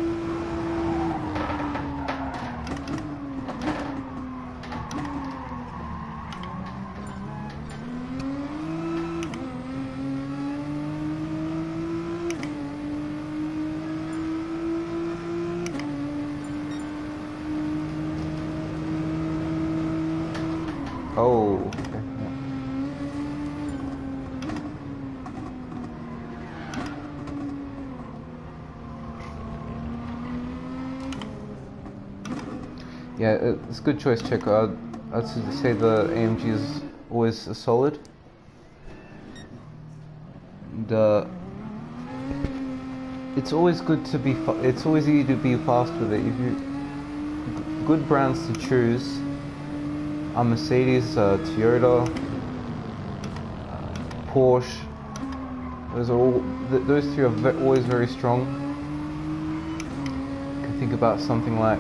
Oh, okay. Yeah, it's a good choice, Checo. I'd say the AMG is always a solid. And, it's always good to be. It's always easy to be fast with it. If you good brands to choose are Mercedes, Toyota, Porsche. Those three are always very strong. You can think about something like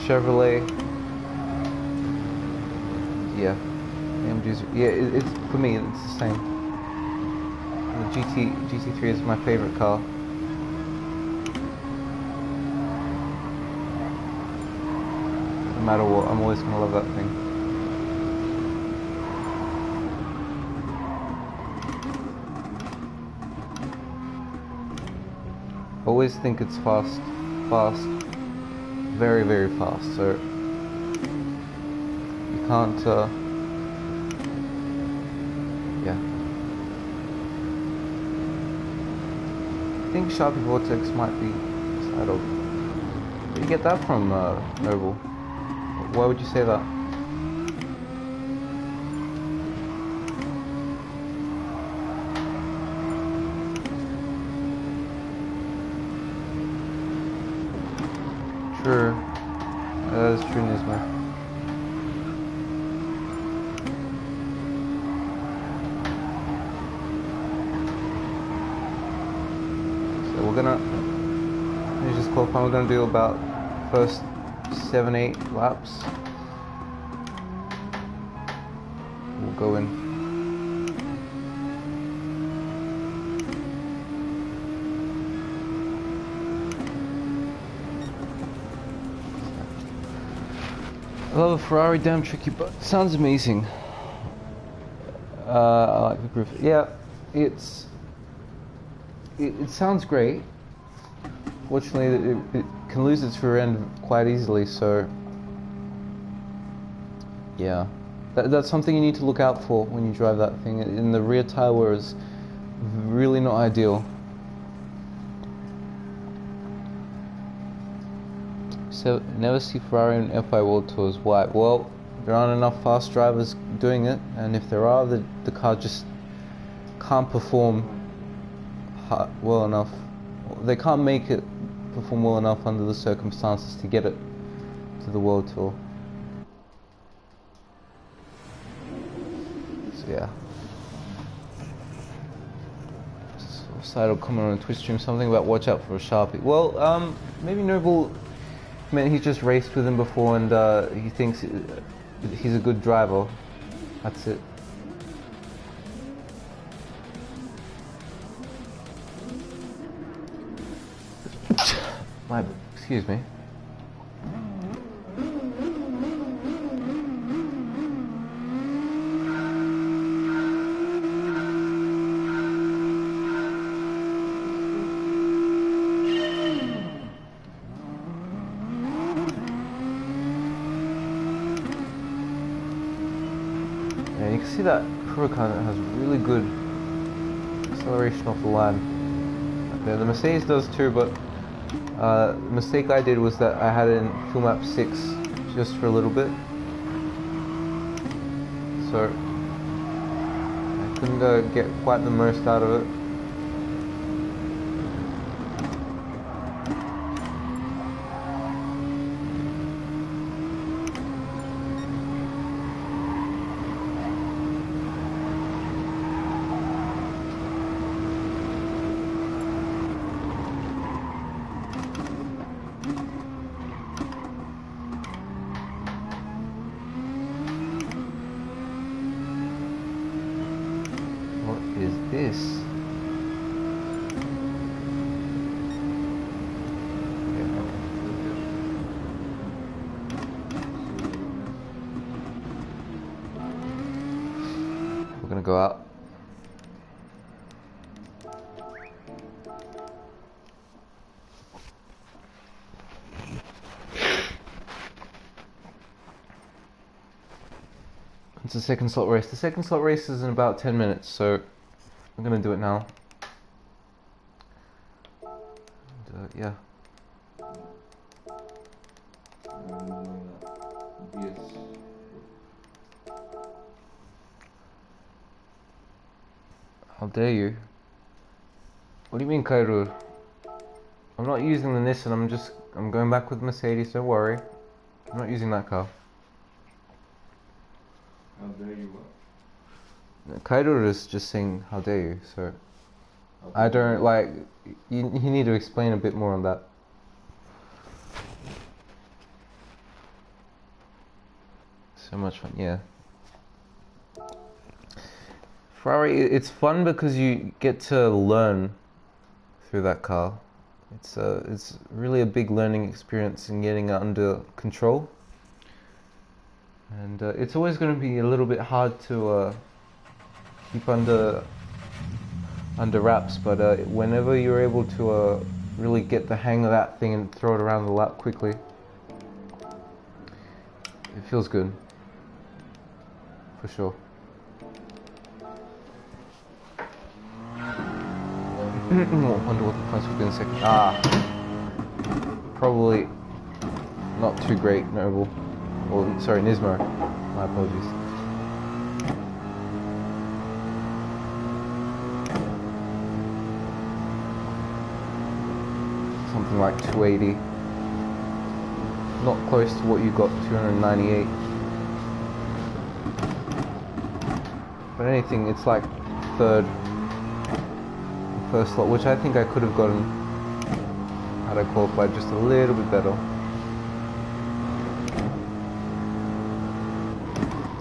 Chevrolet. Yeah, AMG's. Yeah, it's for me. It's the same. The GT3 is my favorite car. No matter what, I'm always gonna love that thing. Always think it's fast, very, very fast. So you can't. Yeah. I think Sharpie Vortex might be side of. Where did you get that from, Noble? Why would you say that? True. That is true, Nisma. So we're gonna finish this qualifying. We're gonna do about first 7-8 laps. We'll go in. I love a Ferrari, damn tricky, but it sounds amazing. I like the groove. Yeah, it sounds great. Fortunately, it can lose its rear end quite easily, so yeah, that's something you need to look out for when you drive that thing. In the rear tire wear is really not ideal. So never see Ferrari in FIA World Tours. Why? Well, there aren't enough fast drivers doing it, and if there are, the car just can't perform well enough. They can't make it perform well enough under the circumstances to get it to the World Tour. So yeah. Side will comment on a Twitch stream something about watch out for a Sharpie. Well, maybe Noble. meant he's just raced with him before and he thinks he's a good driver. That's it. Excuse me. Yeah, you can see that Huracan has really good acceleration off the line. The Mercedes does too, but the mistake I did was that I had it in fuel map 6 just for a little bit, so I couldn't get quite the most out of it. Is this? We're gonna go out. It's the second slot race. The second slot race is in about 10 minutes, so I'm gonna do it now. And, yeah. How dare you? What do you mean, Kairur? I'm not using the Nissan, I'm going back with Mercedes, don't worry. I'm not using that car. How dare you what? Kairur is just saying, how dare you, so I don't like, you need to explain a bit more on that. So much fun, yeah. Ferrari, it's fun because you get to learn through that car. It's really a big learning experience in getting it under control. And it's always going to be a little bit hard to keep under wraps, but whenever you're able to really get the hang of that thing and throw it around the lap quickly, it feels good, for sure. Wonder what the points will be in a second. Probably not too great, Noble. Or, sorry, Nismo. My apologies. Something like 280. Not close to what you got, 298. But anything, it's like first slot, which I think I could have gotten had I qualified just a little bit better.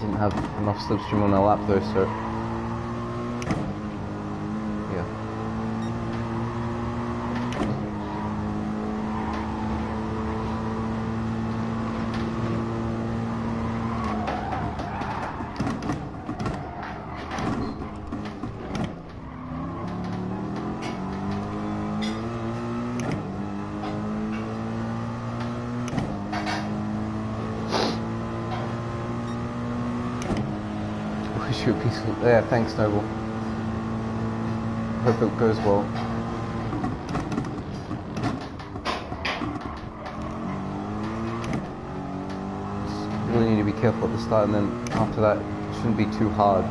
Didn't have enough slipstream on my lap though, so yeah. Wish you a peaceful. Yeah, thanks, Noble. Hope it goes well. Just really need to be careful at the start, and then after that, it shouldn't be too hard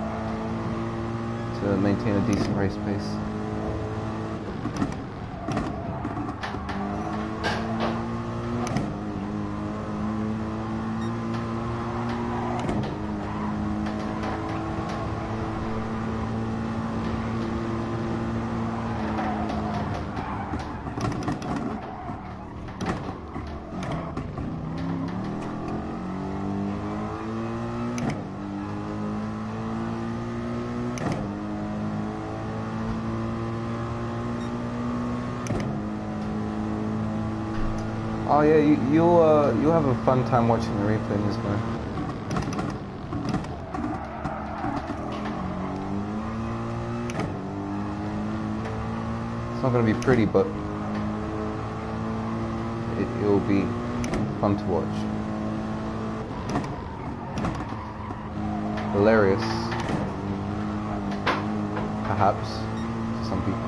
to maintain a decent race pace. Oh yeah, you'll have a fun time watching the replay in this man. It's not gonna be pretty, but it'll be fun to watch. Hilarious, perhaps, to some people.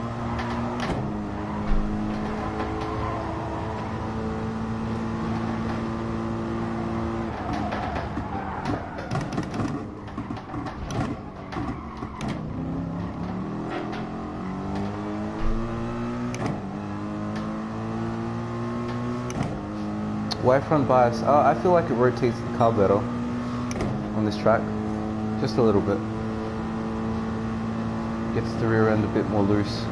Why front bias? I feel like it rotates the car better on this track, just a little bit. Gets the rear end a bit more loose.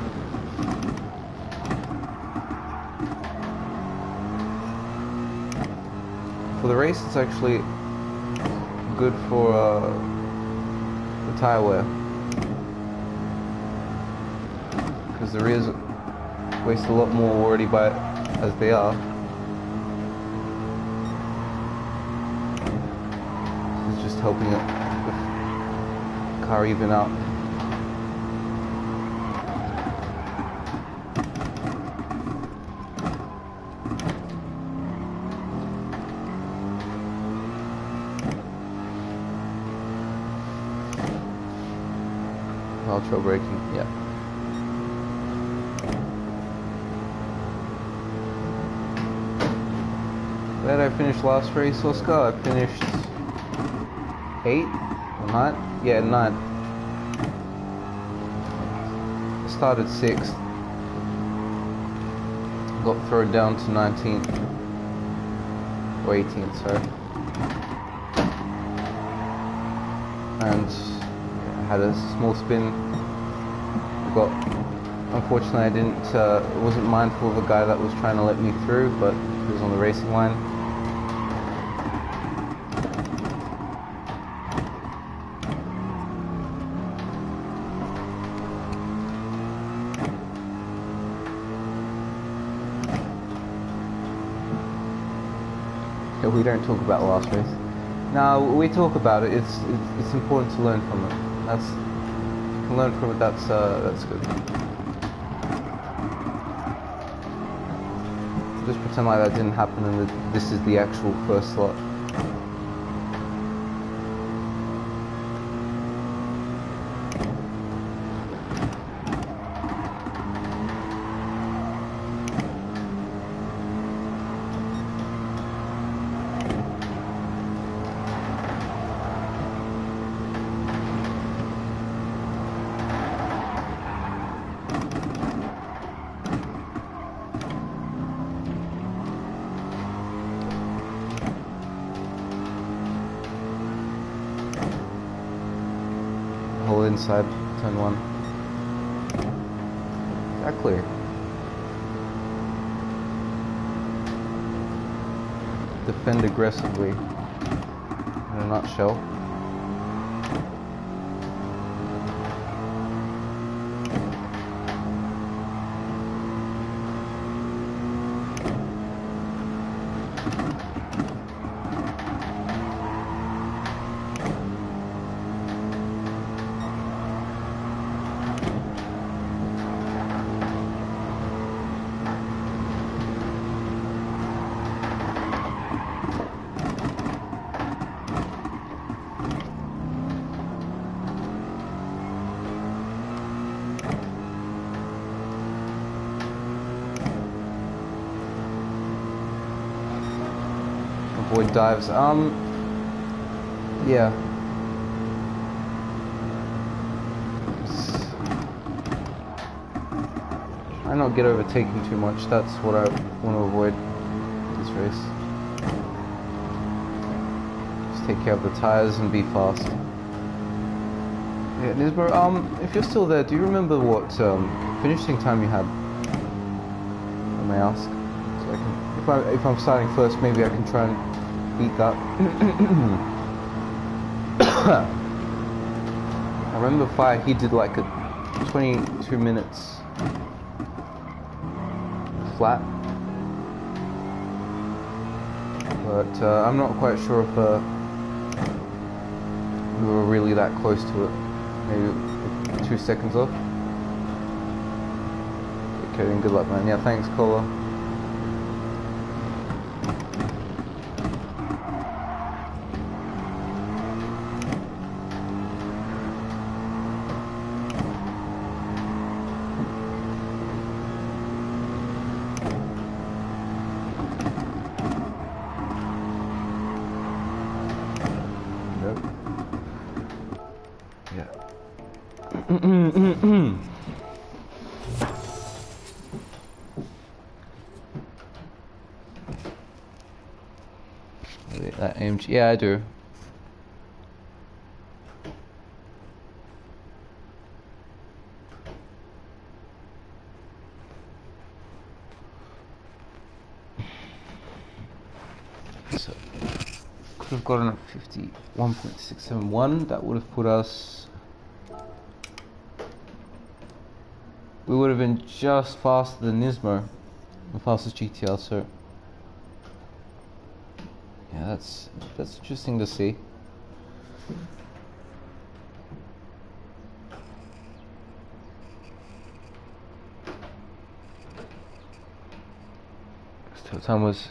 For the race, it's actually good for the tyre wear, because the rears waste a lot more already as they are. Helping it, the car even out. Ultra braking, yeah. Where did I finish last race, Oscar? I finished 8 or 9? Yeah, 9. Started 6th. Got thrown down to 19th. Or 18th, sorry. And had a small spin. Unfortunately, I wasn't mindful of a guy that was trying to let me through, but he was on the racing line. We don't talk about the last race. No, we talk about it. It's important to learn from it. If you can learn from it, that's good. Just pretend like that didn't happen and that this is the actual first slot. Inside turn 1. That clear. Defend aggressively in a nutshell. Avoid dives. Yeah. I not get overtaken too much. That's what I want to avoid this race. Just take care of the tires and be fast. Yeah, Nisbro, if you're still there, do you remember what finishing time you had? I may ask. So I can, if I'm starting first, maybe I can try and beat that. I remember FIA, he did like a 22 minutes flat. but I'm not quite sure if we were really that close to it. Maybe 2 seconds off. Okay, then good luck, man. Yeah, thanks, caller. That AMG, yeah, I do. So could have gotten a 51.671. That would have put us. We would have been just faster than Nismo, the fastest GTR. So yeah, that's interesting to see. So time was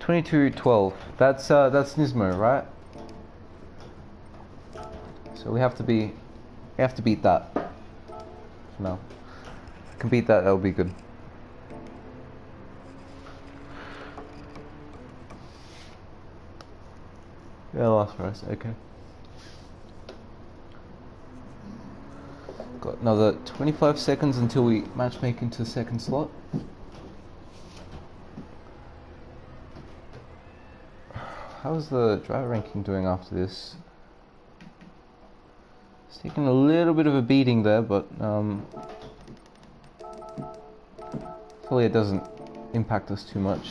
22:12. That's Nismo, right? So we have to beat that. For now, if we can beat that, that'll be good. Yeah, last race, okay. Got another 25 seconds until we matchmake into the second slot. How's the driver ranking doing after this? It's taken a little bit of a beating there, but hopefully it doesn't impact us too much.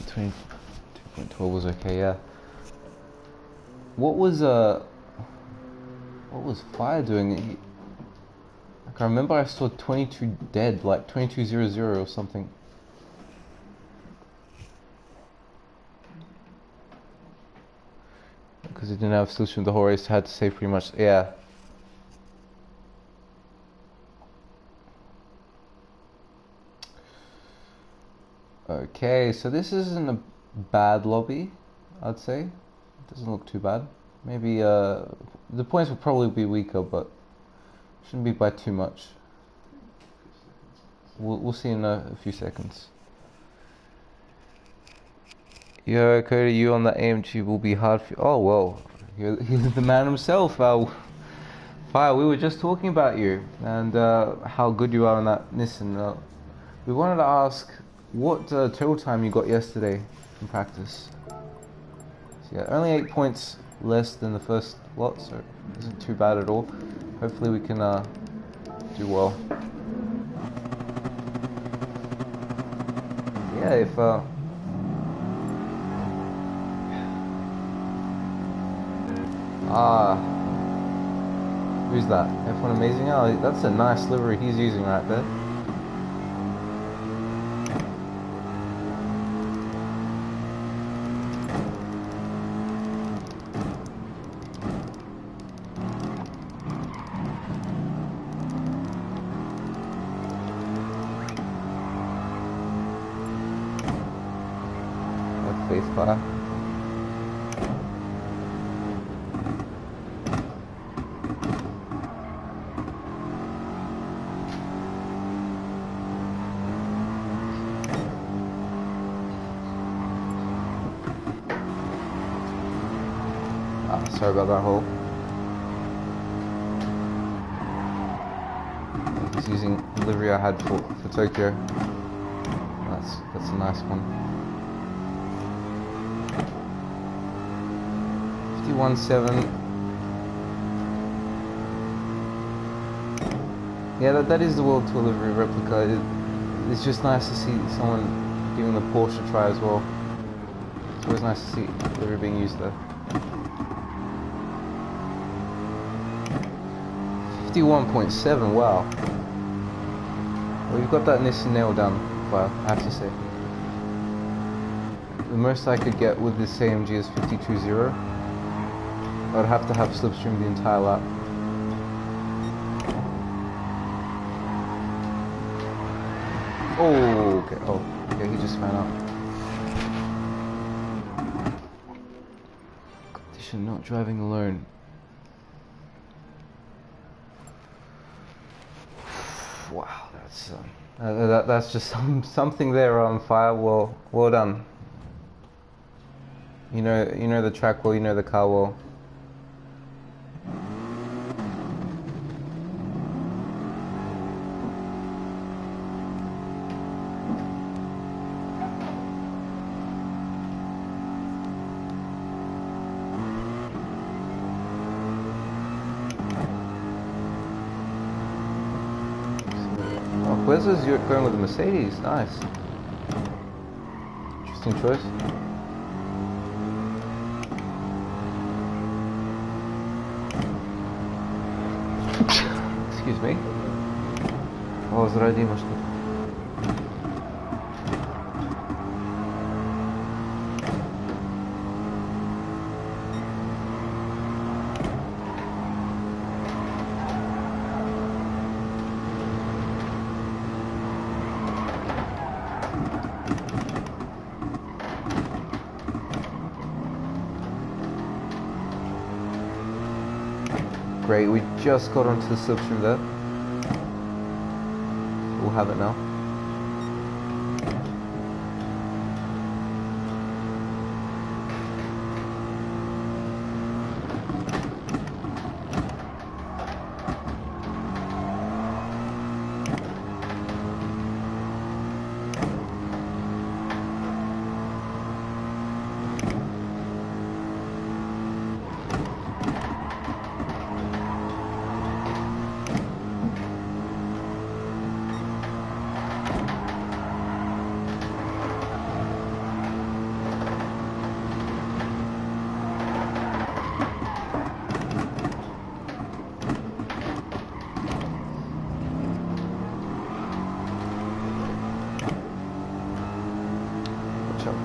22.12 was okay, yeah. What was FIA doing? Like, I remember I saw 22 dead, like 2200 or something. Because it didn't have solution the whole race, had to save pretty much, yeah. Okay, so this isn't a bad lobby, I'd say. It doesn't look too bad. Maybe the points will probably be weaker, but shouldn't be by too much. We'll see in a few seconds. Yo, Cody, you on the AMG will be hard for you. Oh, well, he's the man himself. Fire, we were just talking about you and how good you are on that Nissan. We wanted to ask what total time you got yesterday in practice. So yeah, only 8 points less than the first lot, so it isn't too bad at all. Hopefully we can do well. Yeah, if who's that? F1 Amazing? Oh, that's a nice livery he's using right there. Face fire. Sorry about that hole. He's using the livery I had for Tokyo. That's a nice one. 51.7. Yeah, that is the World Tour livery replica. It's just nice to see someone giving the Porsche a try as well. It's always nice to see livery being used there. 51.7, wow. Well, you've got that Nissan nail down, well, I have to say. the most I could get with this AMG is 52.0. I'd have to have slipstream the entire lap. Oh, okay. Oh, yeah, he just found out. Competition, not driving alone. Wow, that's just something there on fire. Well done. You know the track well. You know the car well. Where's this going with the Mercedes? Nice. Interesting choice. Excuse me. Oh, заради машина. Great, we just got onto the slipstream there. We'll have it now.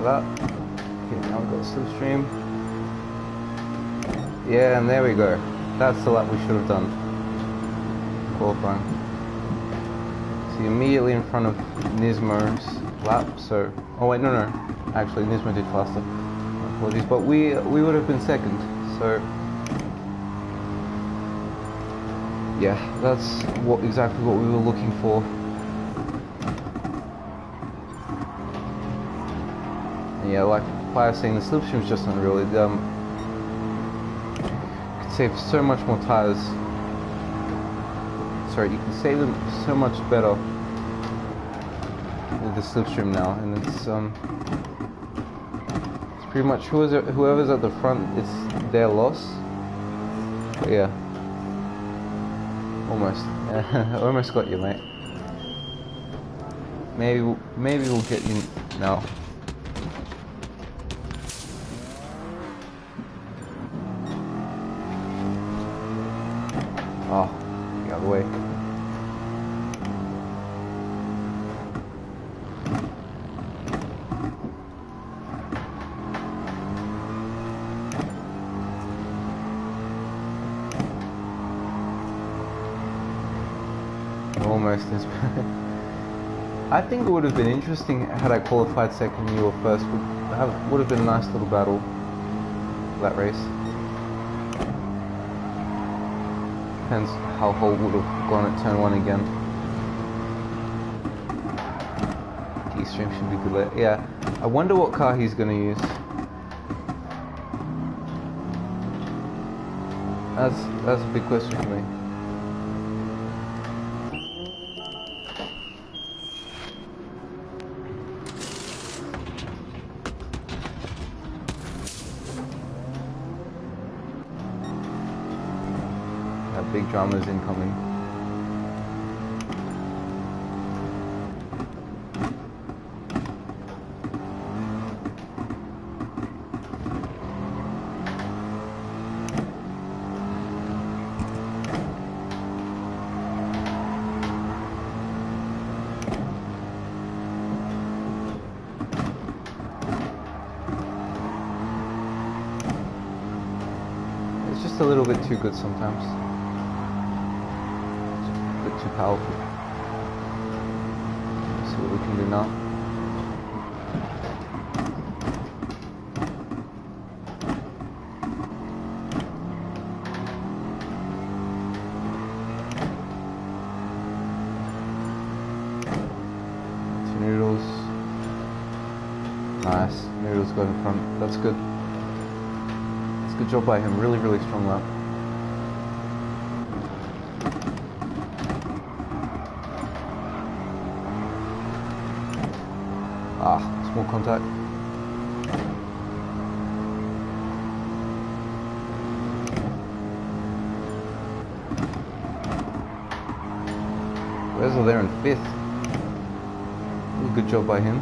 That. Okay, now we've got slipstream. Yeah, and there we go. That's the lap we should have done. Qualifying. So you're immediately in front of Nismo's lap. So, oh wait, no. Actually, Nismo did faster. Apologies, but we would have been second. So, yeah, that's exactly what we were looking for. Yeah, like I was saying, the slipstream is just unreal. It could save so much more tires. Sorry, you can save them so much better with the slipstream now, and it's pretty much whoever's at the front, it's their loss. But yeah, almost. Almost got you, mate. Maybe we'll get you now. Oh, get out of the way. Almost. I think it would have been interesting had I qualified second, you were first. Would have been a nice little battle that race. Depends how Hull would have gone at turn 1 again. D-stream should be good. Yeah, I wonder what car he's going to use. That's a big question for me. Big dramas incoming. just a little bit too good sometimes. Just a bit too powerful. Let's see what we can do now. Noodles. Nice. Noodles got in front. That's good. That's a good job by him. Really, really strong lap. Ah, small contact. Where's there in fifth? Good job by him.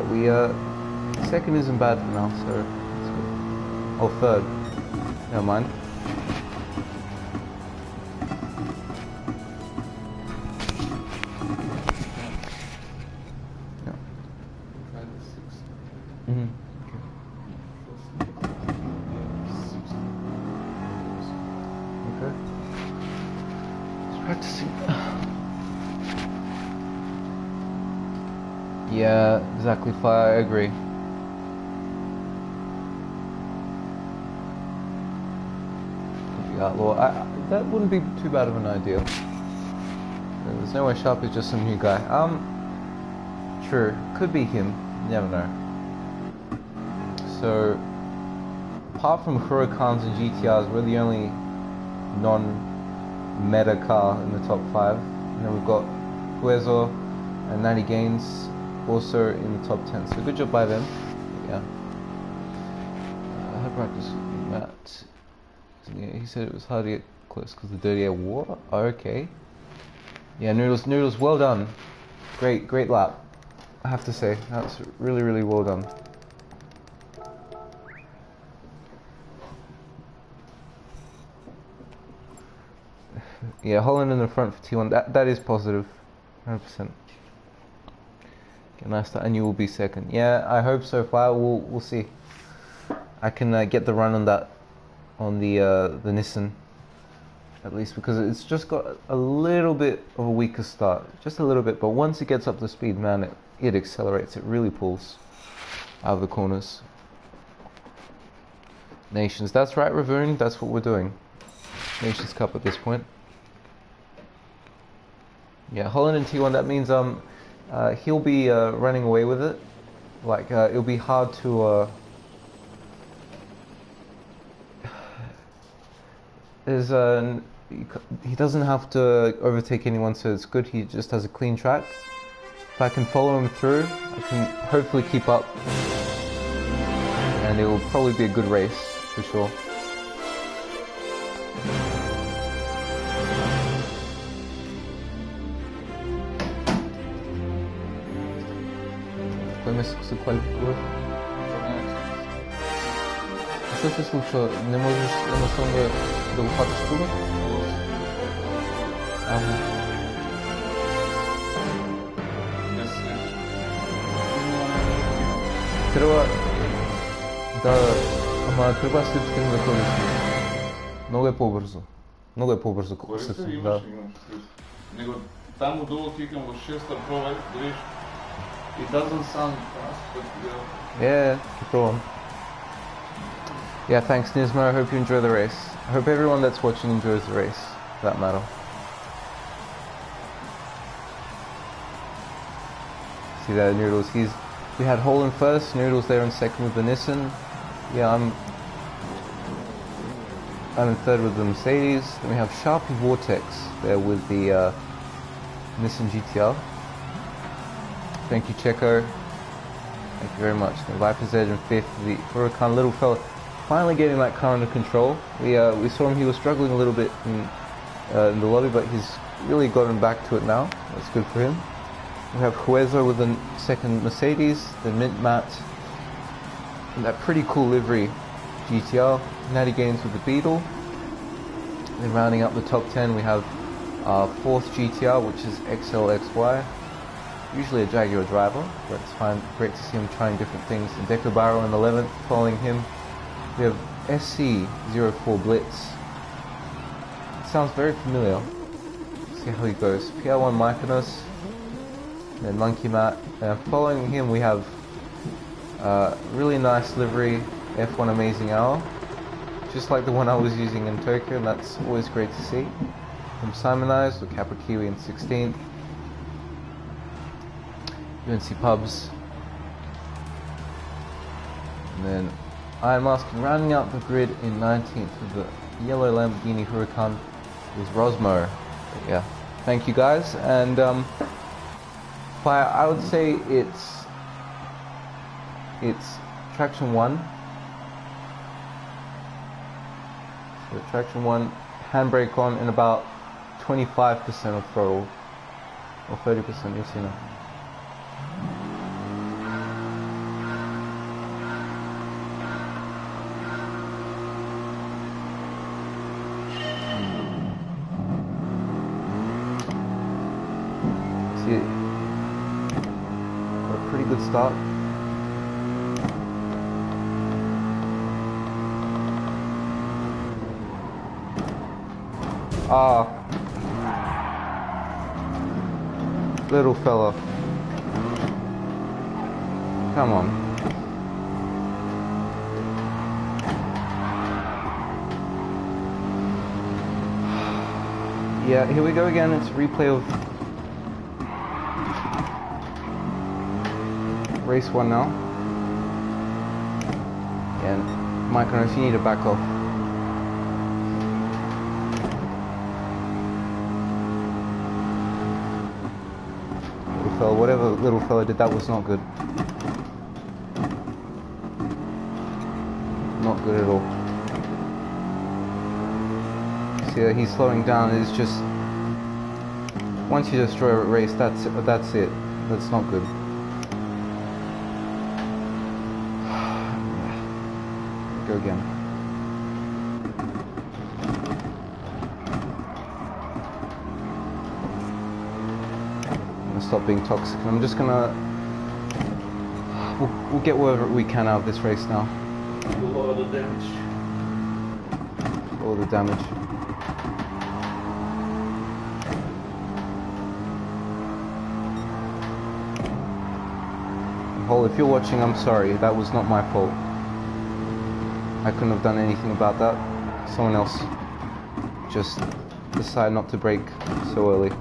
Yeah, we second isn't bad for now, so that's good. Oh, third. Never mind. Yeah, exactly. I agree. Could be outlaw. That wouldn't be too bad of an idea. There's no way Sharp is just some new guy. True. Could be him. You never know. So, apart from Huracans and GTRs, we're the only non-meta car in the top 5. And then we've got Puezo and 90 Gains also in the top 10. So good job by them. Yeah. I had practice with Matt. Yeah, he said it was hard to get close because of the dirty air war. Oh, okay. Yeah, Noodles, well done. Great lap. I have to say, that's really, really well done. Yeah, Holland in the front for T1. That is positive, 100%. Nice start, and you will be second. Yeah, I hope so far. We'll see. I can get the run on that, on the Nissan, at least, because it's just got a little bit of a weaker start, just a little bit. But once it gets up to speed, man, it accelerates. It really pulls out of the corners. Nations, that's right, Ravoon. That's what we're doing. Nations Cup at this point. Yeah, Holland in T1. That means he'll be running away with it. Like it'll be hard to. He doesn't have to overtake anyone, so it's good. He just has a clean track. If I can follow him through, I can hopefully keep up, and it will probably be a good race for sure. Се квалификуваш. Що се случва? Не можеш едноставно да го хватиш тук? Ага. Трябва да... Ама трябва слепите да ходиш. Много е по-бързо. Много е по-бързо. Користи имаш, него там отдолу кликам в 6-та проба, видиш. It doesn't sound fast, but yeah, keep going. Yeah, thanks Nismo, I hope you enjoy the race. I hope everyone that's watching enjoys the race, for that matter. See that Noodles, we had Holland first, Noodles there in second with the Nissan. Yeah, I'm in third with the Mercedes. Then we have Sharpie Vortex there with the Nissan GTR. Thank you, Checo. Thank you very much. The Viper's Edge in fifth. The Huracan little fella finally getting that car under control. We saw him. He was struggling a little bit in the lobby, but he's really gotten back to it now. That's good for him. We have Huezo with the second Mercedes. Then Mint Matt that pretty cool livery GTR. Natty gains with the Beetle. Then rounding up the top 10 we have our fourth GTR, which is XLXY. Usually a Jaguar driver, but it's fine. Great to see him trying different things. And Deco Barrow in 11th, following him. We have SC04 Blitz. It sounds very familiar. Let's see how he goes. PR1 Mykonos, then Monkey Matt. And following him we have really nice livery F1 Amazing Hour, just like the one I was using in Tokyo, and that's always great to see. From Simonized with Capra Kiwi in 16th. UNC Pubs. And then Iron Mask, rounding out the grid in 19th with the yellow Lamborghini Huracan is Rosmo. But yeah, thank you guys. And I would say it's traction 1. So traction 1, handbrake on, and about 25% of throttle, or 30%, you'll see now. See, got a pretty good start. Little fella. Come on. Yeah, here we go again. It's a replay of race 1 now. And Mykonos, you need to back off. Whatever little fella did, that was not good. Not good at all. See, he's slowing down. It's just, once you destroy a race, that's it. That's not good. Go again. Stop being toxic. I'm just gonna we'll get whatever we can out of this race now. Lower the damage. Lower the damage. Hole, if you're watching, I'm sorry. That was not my fault. I couldn't have done anything about that. Someone else just decided not to brake so early.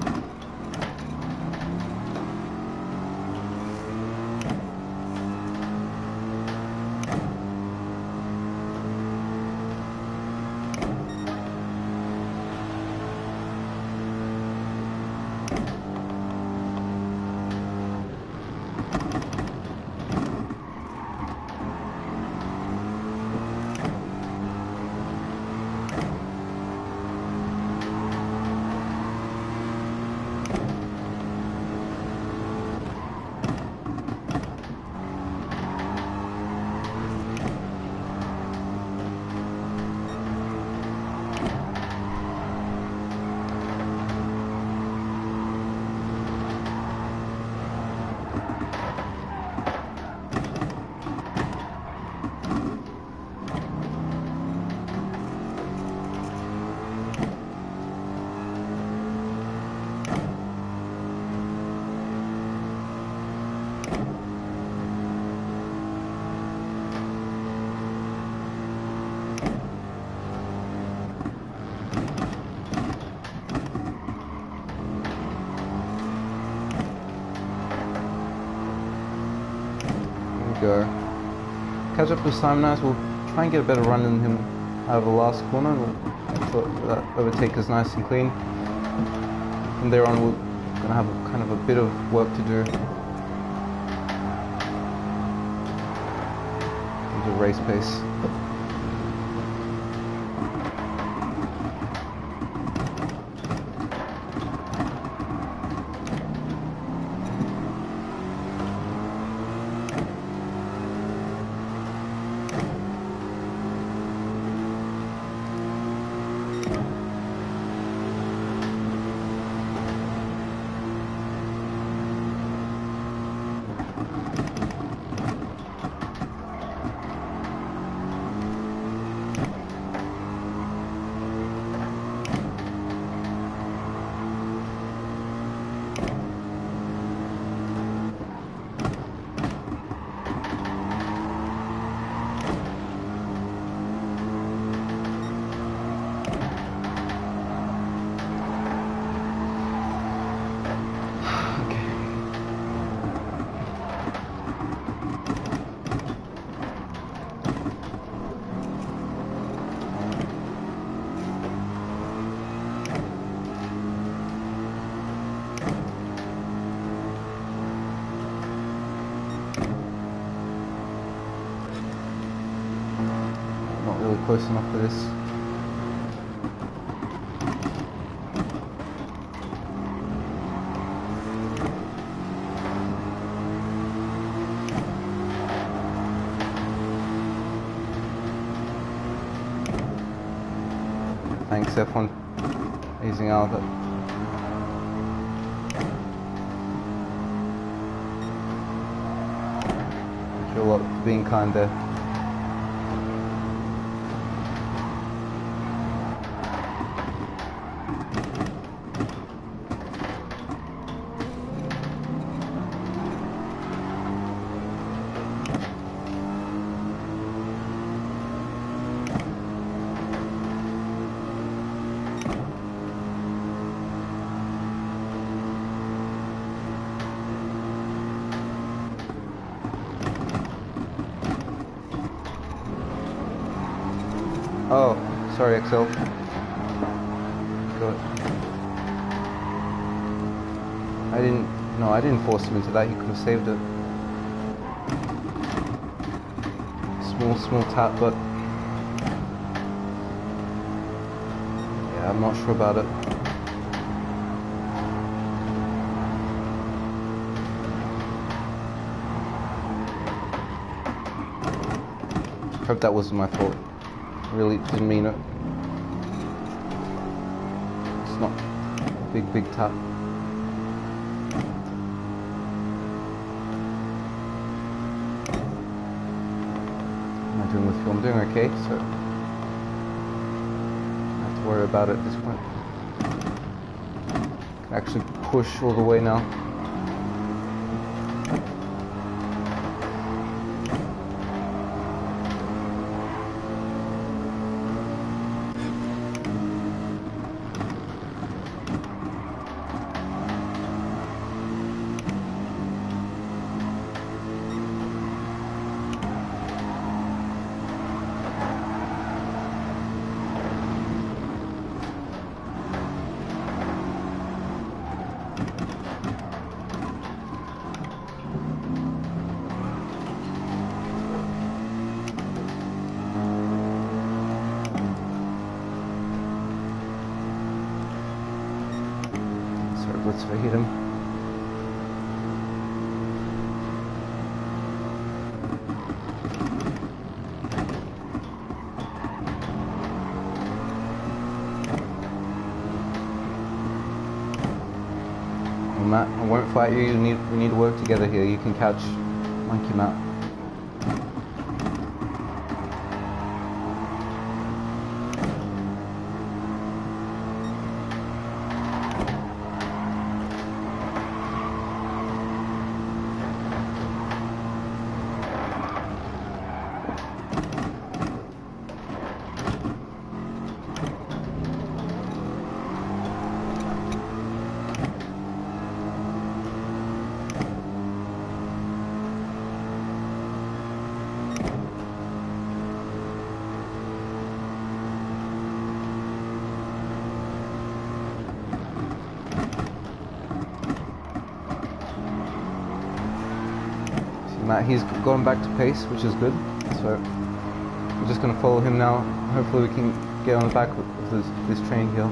Go. Catch up with Simonized. We'll try and get a better run than him out of the last corner. We'll make sure that overtake is nice and clean. From there on, we're going to have kind of a bit of work to do. The race pace. close enough for this. Thanks everyone easing out of it. Thank you a lot for being kind there. Oh, sorry, Excel. Good. I didn't force him into that. He could have saved it. Small tap, but yeah, I'm not sure about it. Hope that wasn't my fault. Really didn't mean it. It's not a big tap. How am I doing with fuel? I'm doing okay, so I don't have to worry about it at this point. Can actually push all the way now. Let's hit him. Well, Matt, I won't fight you. We need to work together here. You can catch Monkey Matt. Matt, he's gone back to pace, which is good. So I'm just going to follow him now. Hopefully we can get on the back of this train here.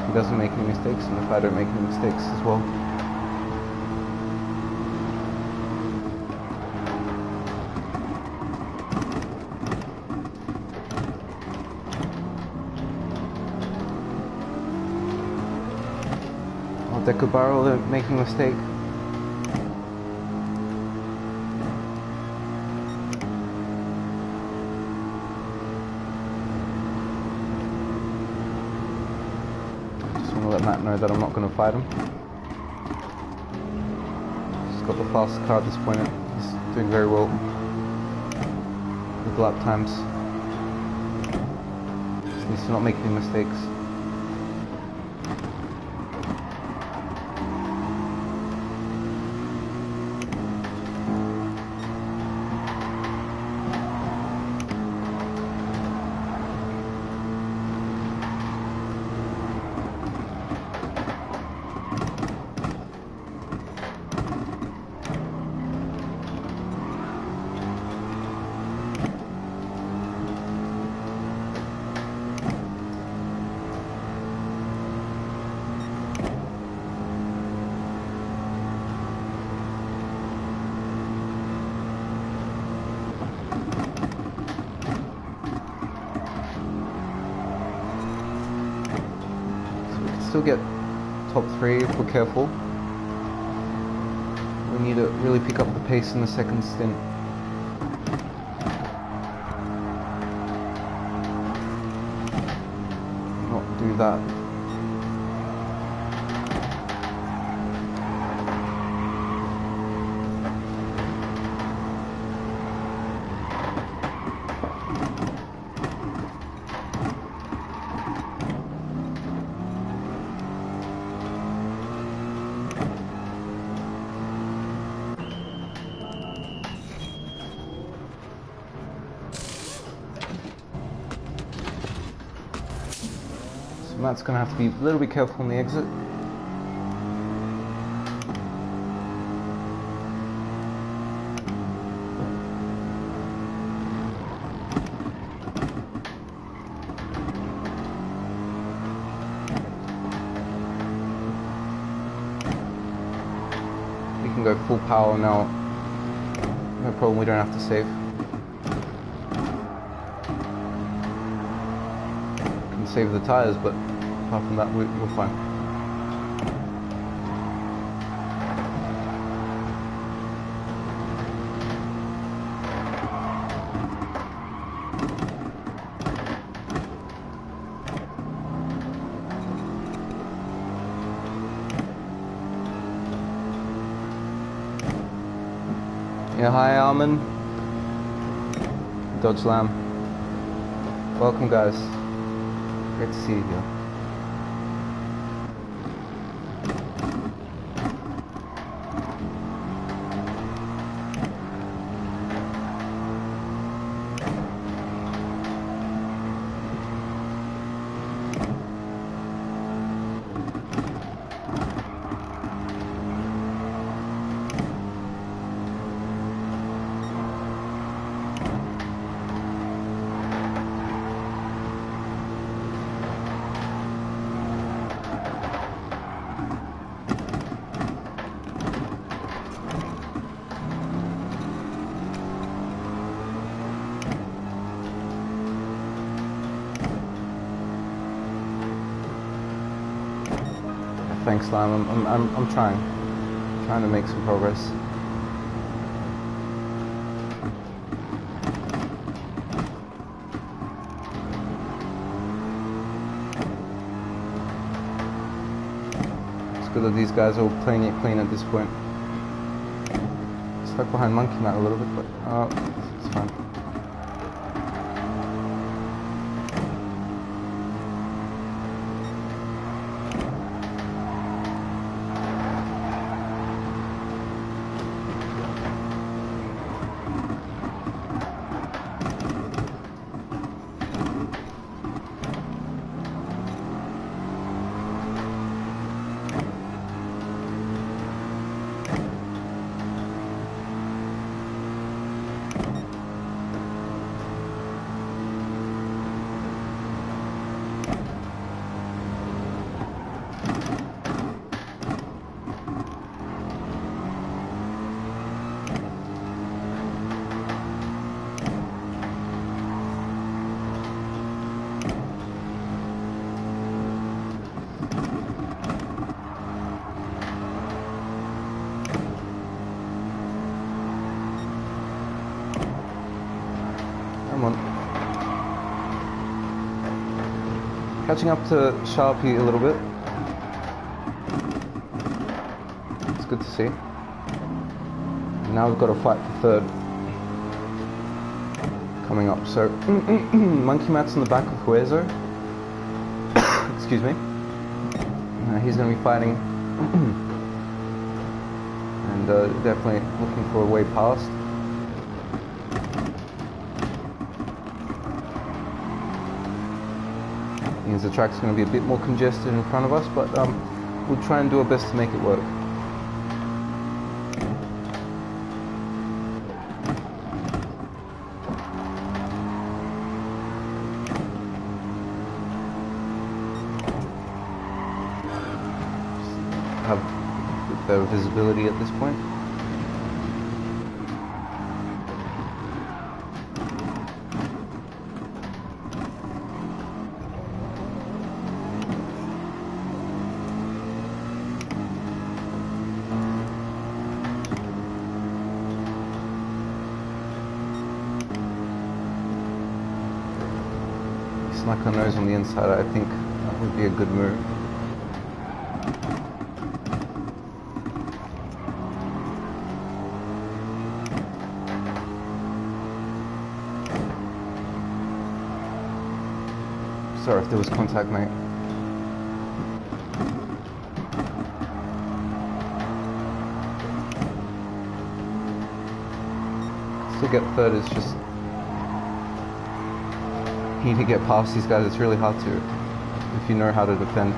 He doesn't make any mistakes, and if I don't make any mistakes as well. Dekubaro, they're making a mistake. Just want to let Matt know that I'm not going to fight him. He's got the fastest car at this point. He's doing very well with lap times. Just needs to not make any mistakes. still get top 3 if we're careful. We need to really pick up the pace in the second stint. Not do that. Matt's going to have to be a little bit careful on the exit. We can go full power now. No problem, we don't have to save. Can save the tires, but apart from that, we're fine. Yeah, hi Armin. Dodge Lamb. Welcome guys. Great to see you here. Thanks, Lime. I'm trying to make some progress. It's good that these guys are all playing it clean at this point. Stuck behind Monkey Mat a little bit, but it's fine. Catching up to Sharpie a little bit. It's good to see. Now we've got to fight for third. Coming up. So Monkey Mat's in the back of Hueso. Excuse me. He's going to be fighting and definitely looking for a way past. Means the track's going to be a bit more congested in front of us, but we'll try and do our best to make it work. Have a bit better visibility at this point. like a nose on the inside, I think that would be a good move. Sorry if there was contact, mate. To get third is just, you need to get past these guys. It's really hard to if you know how to defend.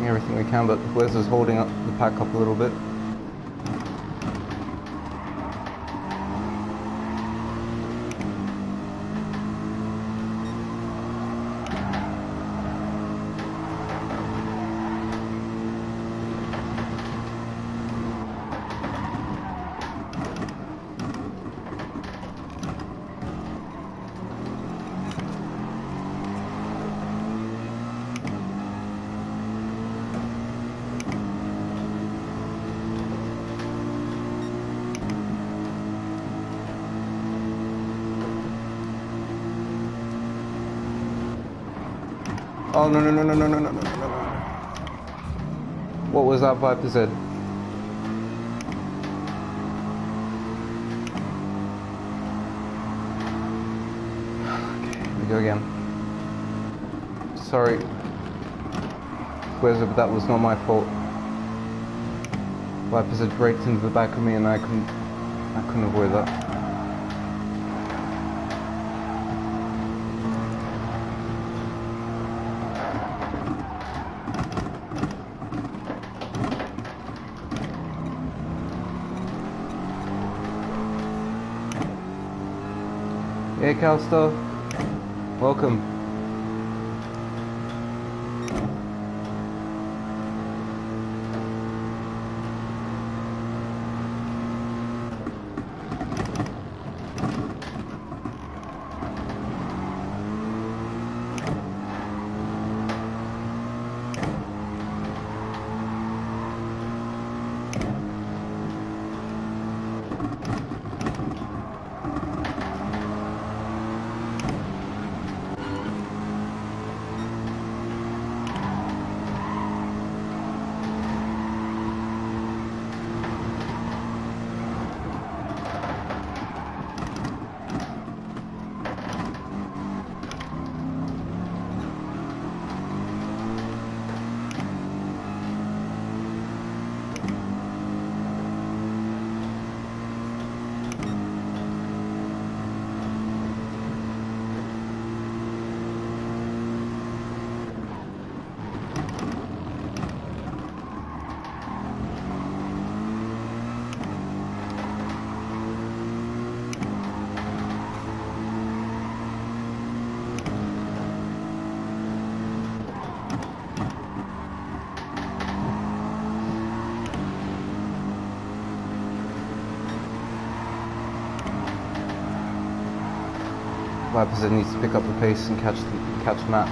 Everything we can, but Wes is holding up the pack up a little bit. Oh, no. What was that Viper said? Okay, here we go again. Sorry. But that was not my fault. Viper said braked into the back of me and I couldn't avoid that. Hey Calsto, welcome. Viper needs to pick up the pace and catch Matt.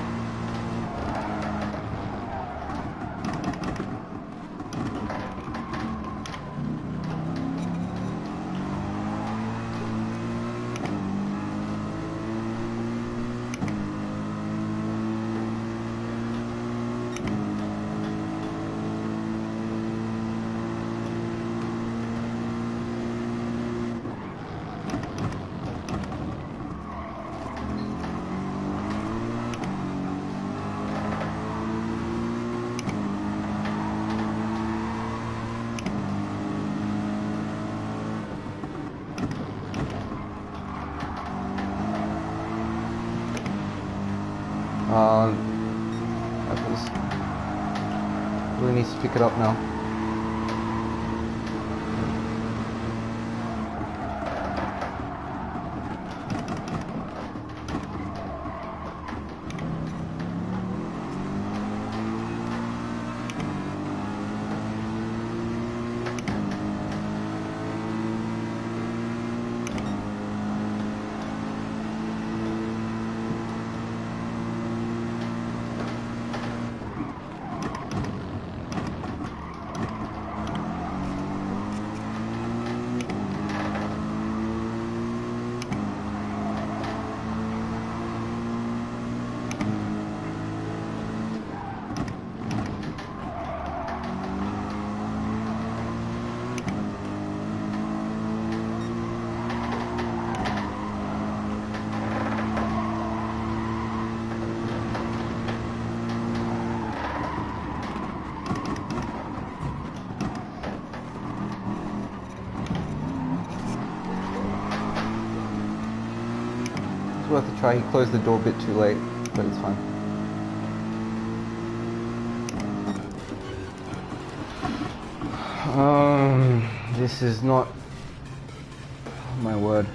Apple's really needs to pick it up now. Worth a try. He closed the door a bit too late, but it's fine. This is not, oh my word.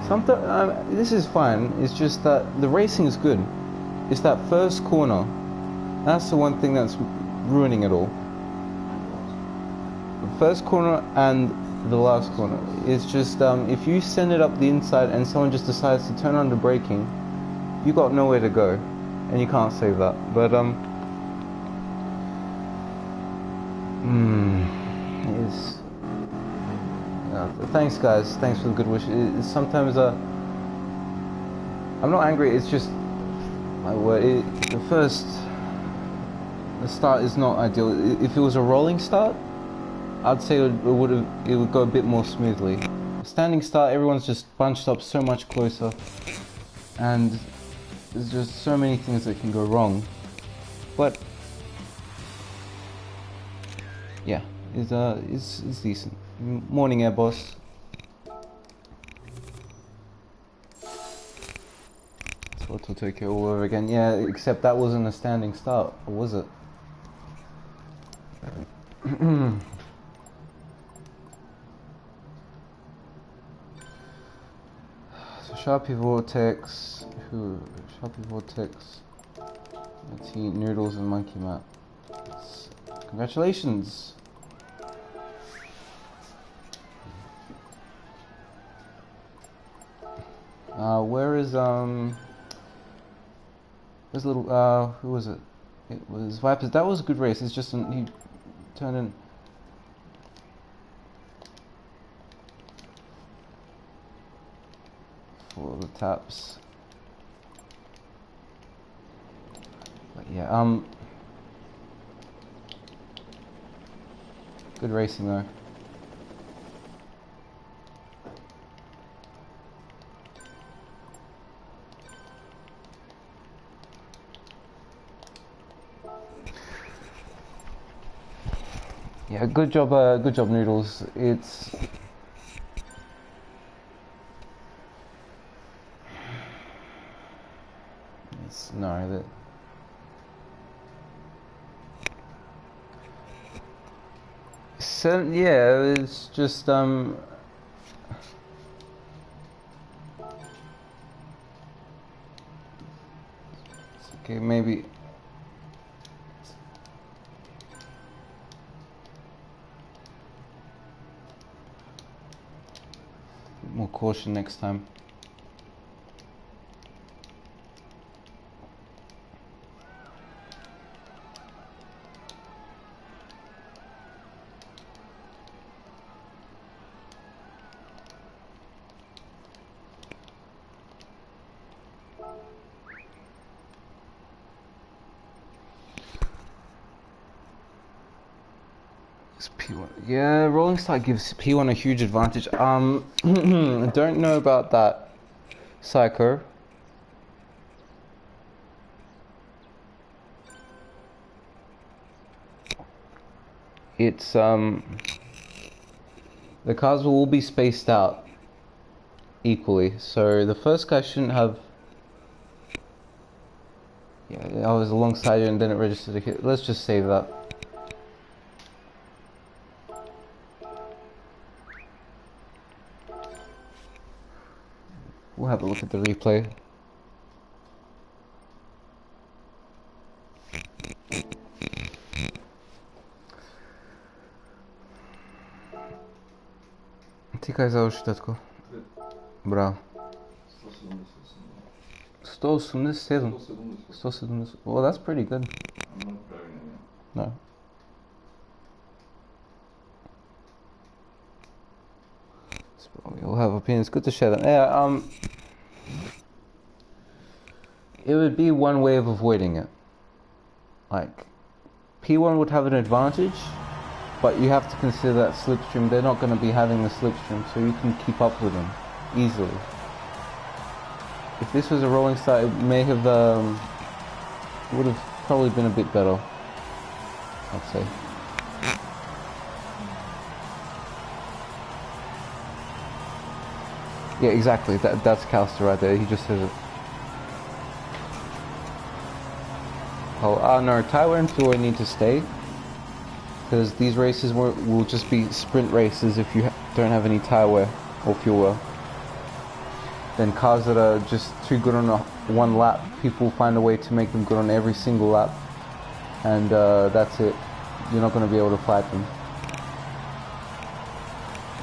Sometimes this is fine. It's just that the racing is good. It's that first corner. That's the one thing that's ruining it all. First corner and the last corner. It's just if you send it up the inside and someone just decides to turn on the braking, you got nowhere to go, and you can't save that. But it's thanks guys. Thanks for the good wishes. Sometimes I'm not angry. It's just my word. The start is not ideal. If it was a rolling start, I'd say it would go a bit more smoothly. Standing start, everyone's just bunched up so much closer, and there's just so many things that can go wrong. But yeah, it's decent. Morning, Air Boss. It's Tokyo all over again. Yeah, except that wasn't a standing start, or was it? Sharpie Vortex, let's see, Noodles and Monkey Map. Congratulations! Where's little, who was it? It was Vipers. That was a good race. It's just, he turned in. For the taps. But yeah, good racing though. Yeah, good job, Noodles. It's no, that so yeah, it's just okay, maybe more caution next time. P1. Yeah, Rolling Start gives P1 a huge advantage. I don't know about that, Psycho. It's The cars will all be spaced out equally. So the first guy shouldn't have. Yeah, I was alongside you and then it registered a hit. Let's just save that. We'll have a look at the replay. Ти кай завърши, татко? Браво. 187. 170. Well, that's pretty good. I'm not driving again. No. We all have opinions. Good to share them. Yeah, it would be one way of avoiding it. Like, P1 would have an advantage, but you have to consider that slipstream. They're not going to be having the slipstream, so you can keep up with them easily. If this was a rolling start, it may have, would have probably been a bit better, I'd say. Yeah, exactly. That's Calster right there. He just says it. Oh, no, Tyler and Fury need to stay, because these races will just be sprint races if you don't have any tyre wear or fuel wear. Then cars that are just too good on one lap, people find a way to make them good on every single lap, and that's it. You're not going to be able to fight them.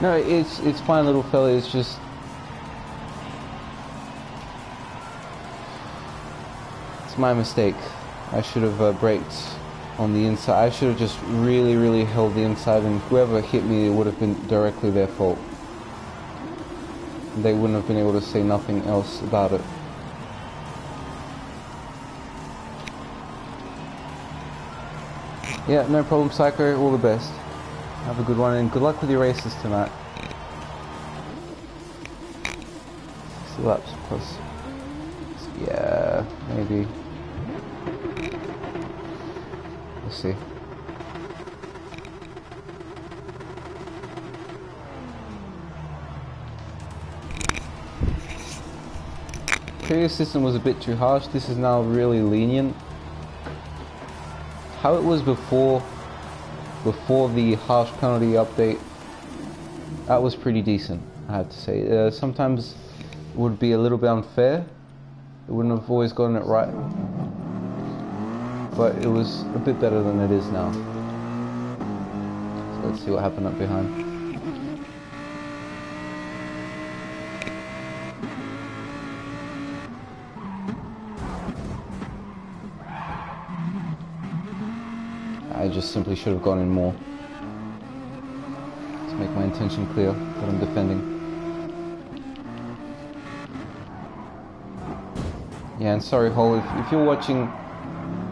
No, it's fine, little fella. It's just it's my mistake. I should have braked on the inside. I should have just really held the inside, and whoever hit me, it would have been directly their fault. They wouldn't have been able to say nothing else about it. Yeah, no problem, Psycho. All the best. Have a good one, and good luck with your races tonight. 6 laps plus. Yeah, maybe. Let's see. Previous system was a bit too harsh. This is now really lenient. How it was before the harsh penalty update, that was pretty decent, I have to say. Sometimes it would be a little bit unfair. It wouldn't have always gotten it right, but it was a bit better than it is now. So let's see what happened up behind. I just simply should have gone in more to make my intention clear that I'm defending. Yeah, and sorry, Hole, if you're watching,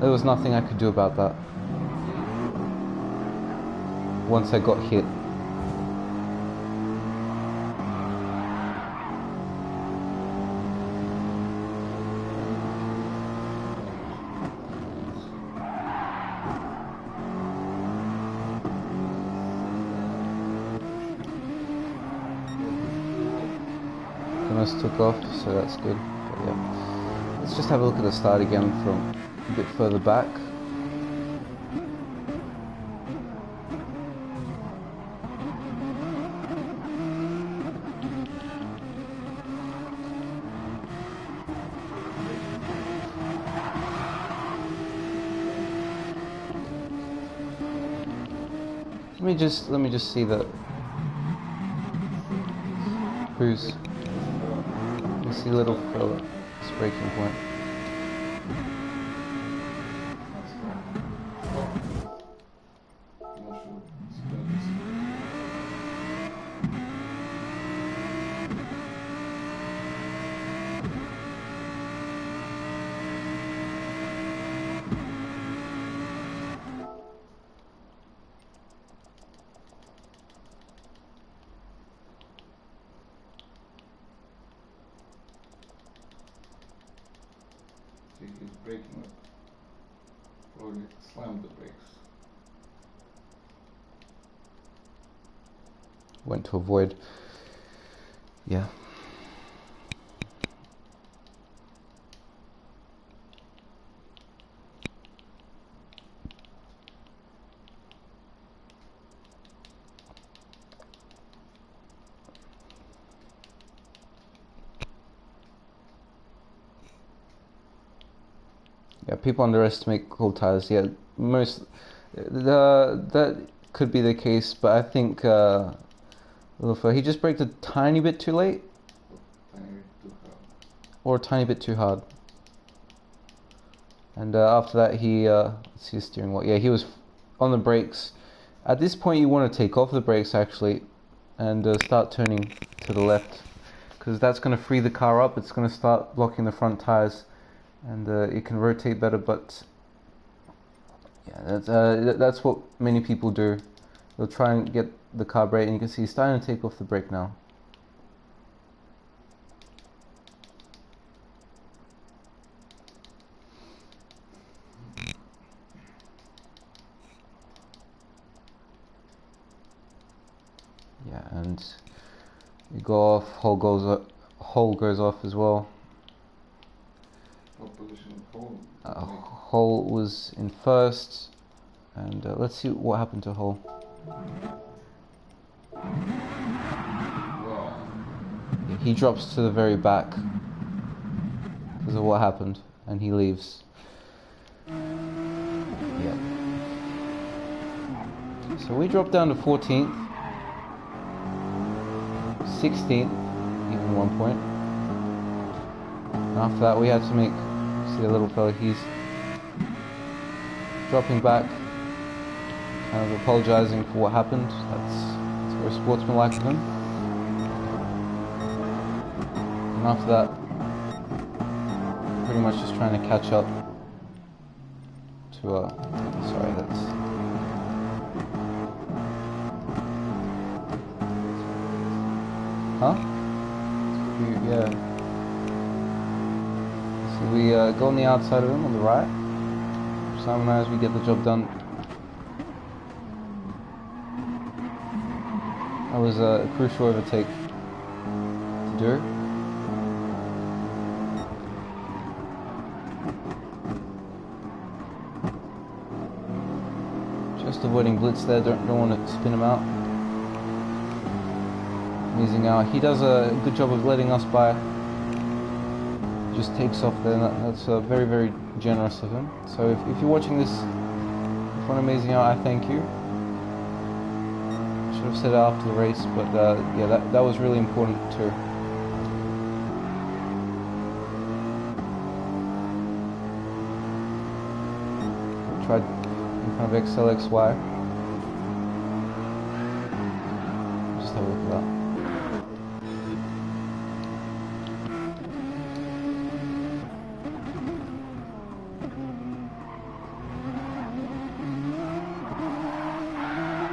there was nothing I could do about that. Once I got hit. Took off, so that's good. But yeah, let's just have a look at the start again from a bit further back. Let me just see that. Who's see little fella, it's breaking point. He's braking it. Probably slammed the brakes. went to avoid. Yeah. Yeah, people underestimate cold tires. Yeah, that could be the case, but I think he just braked a tiny bit too late, or a tiny bit too hard. And after that, he let's see his steering wheel. Yeah, he was on the brakes. At this point, you want to take off the brakes actually, and start turning to the left, because that's going to free the car up. It's going to start blocking the front tires, and it can rotate better. But yeah, that's what many people do. They'll try and get the car brake, and you can see he's starting to take off the brake now. Yeah, and you go off, hole goes off as well. What position hole? Hole was in first, and let's see what happened to Hole. Wow. Yeah, he drops to the very back because of what happened, and he leaves. Yeah. So we dropped down to 14th, 16th, even 1 point. And after that, we had to make. See the little fella, he's dropping back, kind of apologizing for what happened. That's very sportsmanlike of him. And after that, pretty much just trying to catch up to sorry, that's yeah. So we go on the outside of him on the right. Simon and I, as we get the job done. That was a crucial overtake to do. Just avoiding blitz there, don't want to spin him out. Amazing hour. He does a good job of letting us by. Just takes off there, and that's very, very generous of him. So if you're watching this for an amazing hour, I thank you. Should have said it after the race, but yeah, that was really important too. We tried in front of XLXY. Just have a look at that.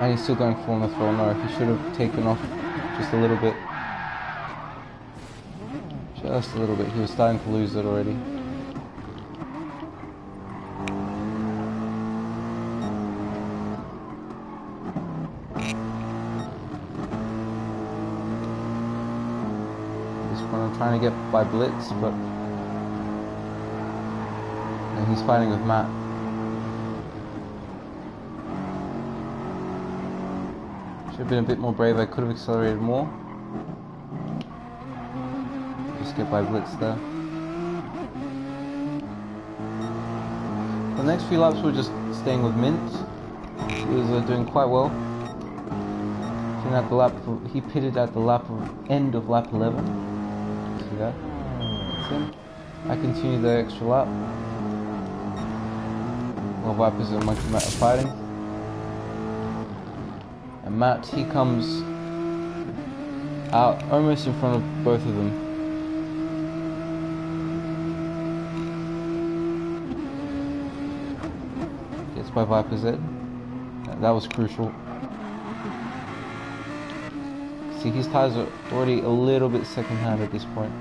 And he's still going full on the throttle. No, he should have taken off just a little bit. Just a little bit. He was starting to lose it already. At this point I'm trying to get by blitz, but and he's fighting with Matt. Should have been a bit more brave. I could have accelerated more. Just get by blitz there. The next few laps we're just staying with Mint. He was doing quite well. He pitted at the end of lap 11. See that? That's him. I continue the extra lap. While Vipers and Monkey Matt are fighting. And Matt, he comes out almost in front of both of them. Gets by Viper's head. That was crucial. See, his tires are already a little bit second-hand at this point.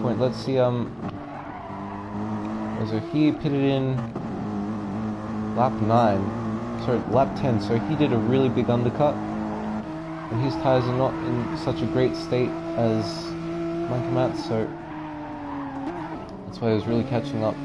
point. Let's see. So he pitted in lap 9. Sorry, lap 10. So he did a really big undercut, and his tires are not in such a great state as Monkey Matt's, so that's why he was really catching up.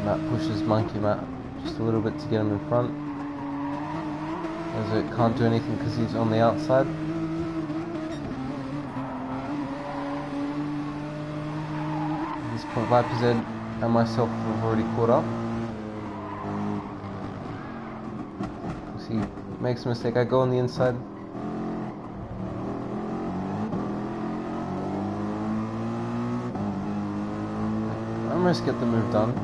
Matt pushes Monkey Matt just a little bit to get him in front, as it can't do anything because he's on the outside. At this point, Viper's Ed and myself have already caught up. So he makes a mistake. I go on the inside. I almost get the move done.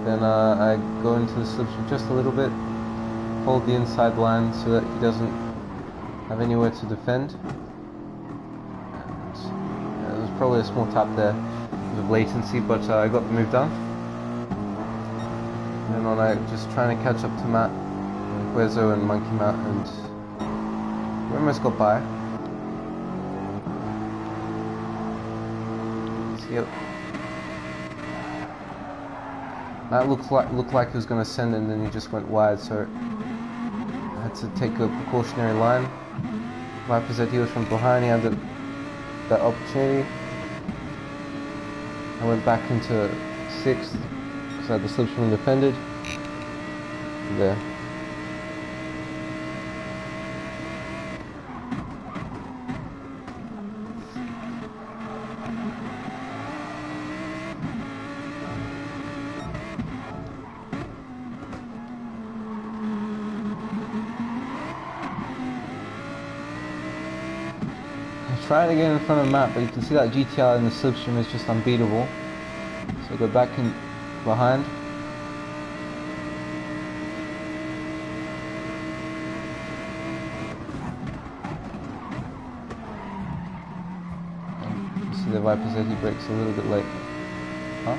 Then I go into the slipstream just a little bit, hold the inside line so that he doesn't have anywhere to defend. And, there was probably a small tap there with latency, but I got the move done. And then on I just trying to catch up to Matt, Huezo and Monkey Matt, and we almost got by. Yep. That looked like he was going to send it, and then he just went wide, so I had to take a precautionary line. Viper's Ed, he was from behind, he had that opportunity. I went back into 6th because I had the slipstream defended. There. Trying to get in front of Matt, but you can see that GTR in the slipstream is just unbeatable. So I go back in behind. And you see the Viper's Ed, he brakes a little bit late. Huh?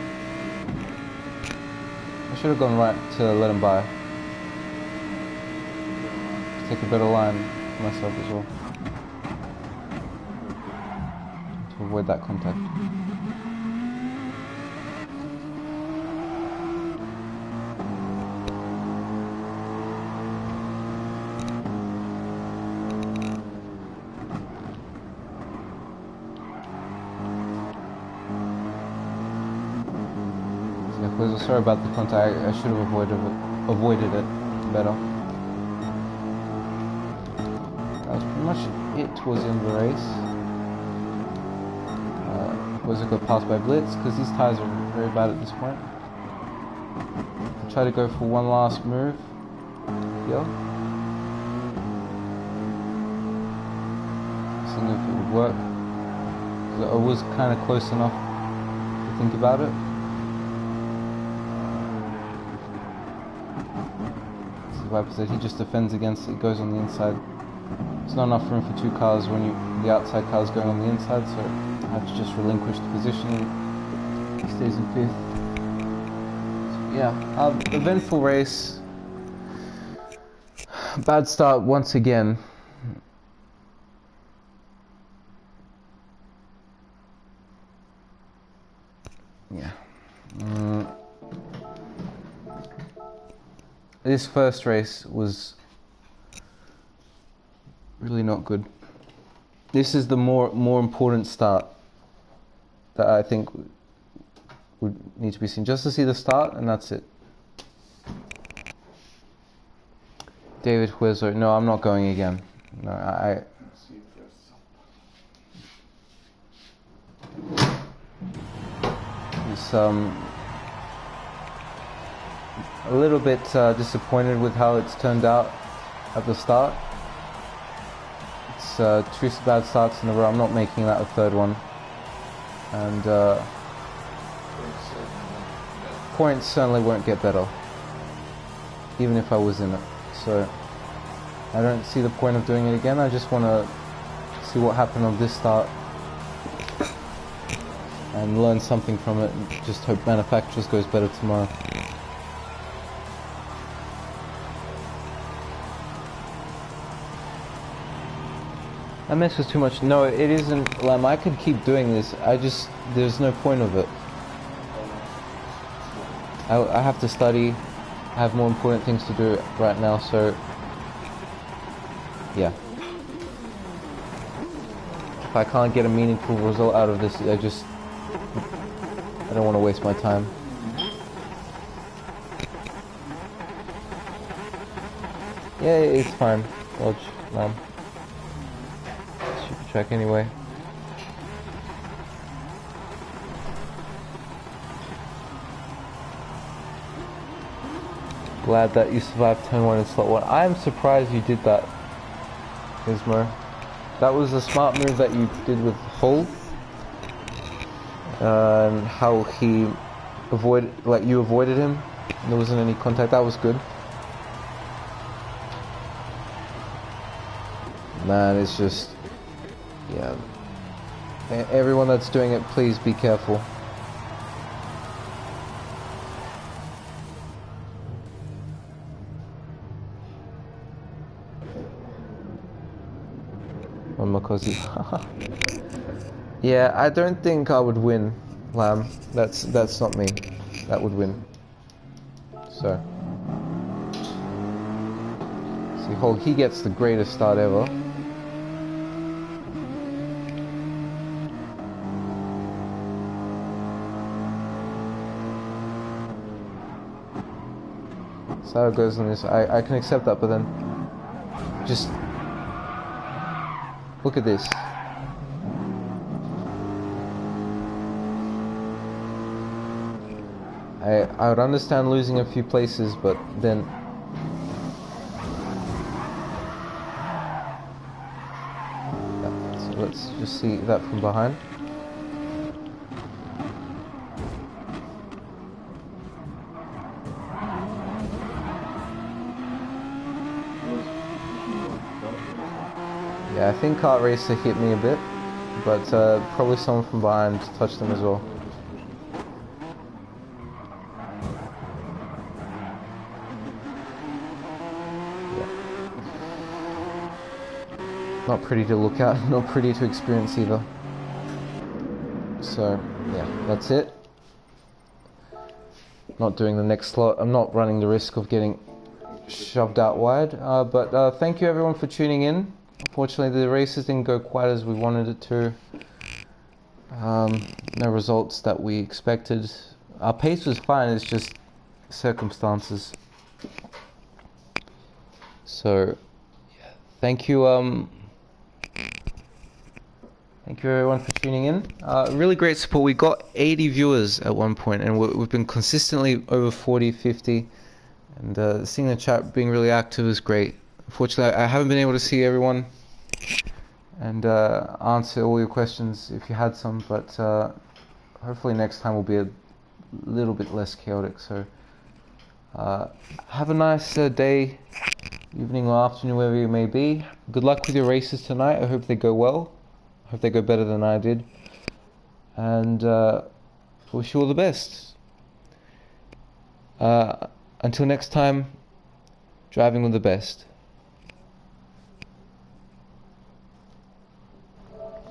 I should have gone right to let him by. Take a better line for myself as well. Avoid that contact. So, sorry about the contact. I should have avoided it better. That was pretty much it towards the end of the race. Was a good pass by Blitz because these tires are very bad at this point. I try to go for one last move here, seeing if it would work. I was kind of close enough to think about it. So Viper said he just defends against it, goes on the inside. There's not enough room for 2 cars when the outside car is going on the inside, so I had to just relinquish the position. He stays in 5th. So, yeah, eventful race. Bad start once again. Yeah. This first race was really not good. This is the more important start that I think would need to be seen. Just to see the start, and that's it. David Huezo, no, I'm not going again. No, It's a little bit disappointed with how it's turned out at the start. It's 2 bad starts in a row. I'm not making that a 3rd one. And points certainly won't get better. even if I was in it. So I don't see the point of doing it again. I just want to see what happened on this start and learn something from it, and just hope manufacturers goes better tomorrow. That mess was too much. No, it isn't, Lam. I could keep doing this. There's no point of it. I have to study. I have more important things to do right now, so yeah. If I can't get a meaningful result out of this, I don't want to waste my time. Yeah, it's fine. Dodge, Lam. Stupid track anyway. Glad that you survived turn 1 in slot 1. I'm surprised you did that, Gizmo. That was a smart move that you did with Hull. And how he you avoided him. There wasn't any contact. That was good. Man, it's just, yeah. Everyone that's doing it, please be careful. On Makozi. Yeah, I don't think I would win, Lam. That's not me. That would win. So. See, Hull, he gets the greatest start ever. So how it goes on this. I can accept that, but then just look at this. I would understand losing a few places, but then yeah, so let's just see that from behind. Yeah, I think Kart Racer hit me a bit, but probably someone from behind touched them as well. Yeah. Not pretty to look at, not pretty to experience either. So, yeah, that's it. Not doing the next slot. I'm not running the risk of getting shoved out wide, but thank you everyone for tuning in. Unfortunately, the races didn't go quite as we wanted it to. No results that we expected. Our pace was fine, it's just circumstances. So, yeah, thank you everyone for tuning in. Really great support. We got 80 viewers at one point, and we've been consistently over 40, 50. And seeing the chat being really active is great. Unfortunately, I haven't been able to see everyone and answer all your questions if you had some, but hopefully next time will be a little bit less chaotic. So have a nice day, evening or afternoon, wherever you may be. Good luck with your races tonight. I hope they go well. I hope they go better than I did. And wish you all the best. Until next time, driving with the best.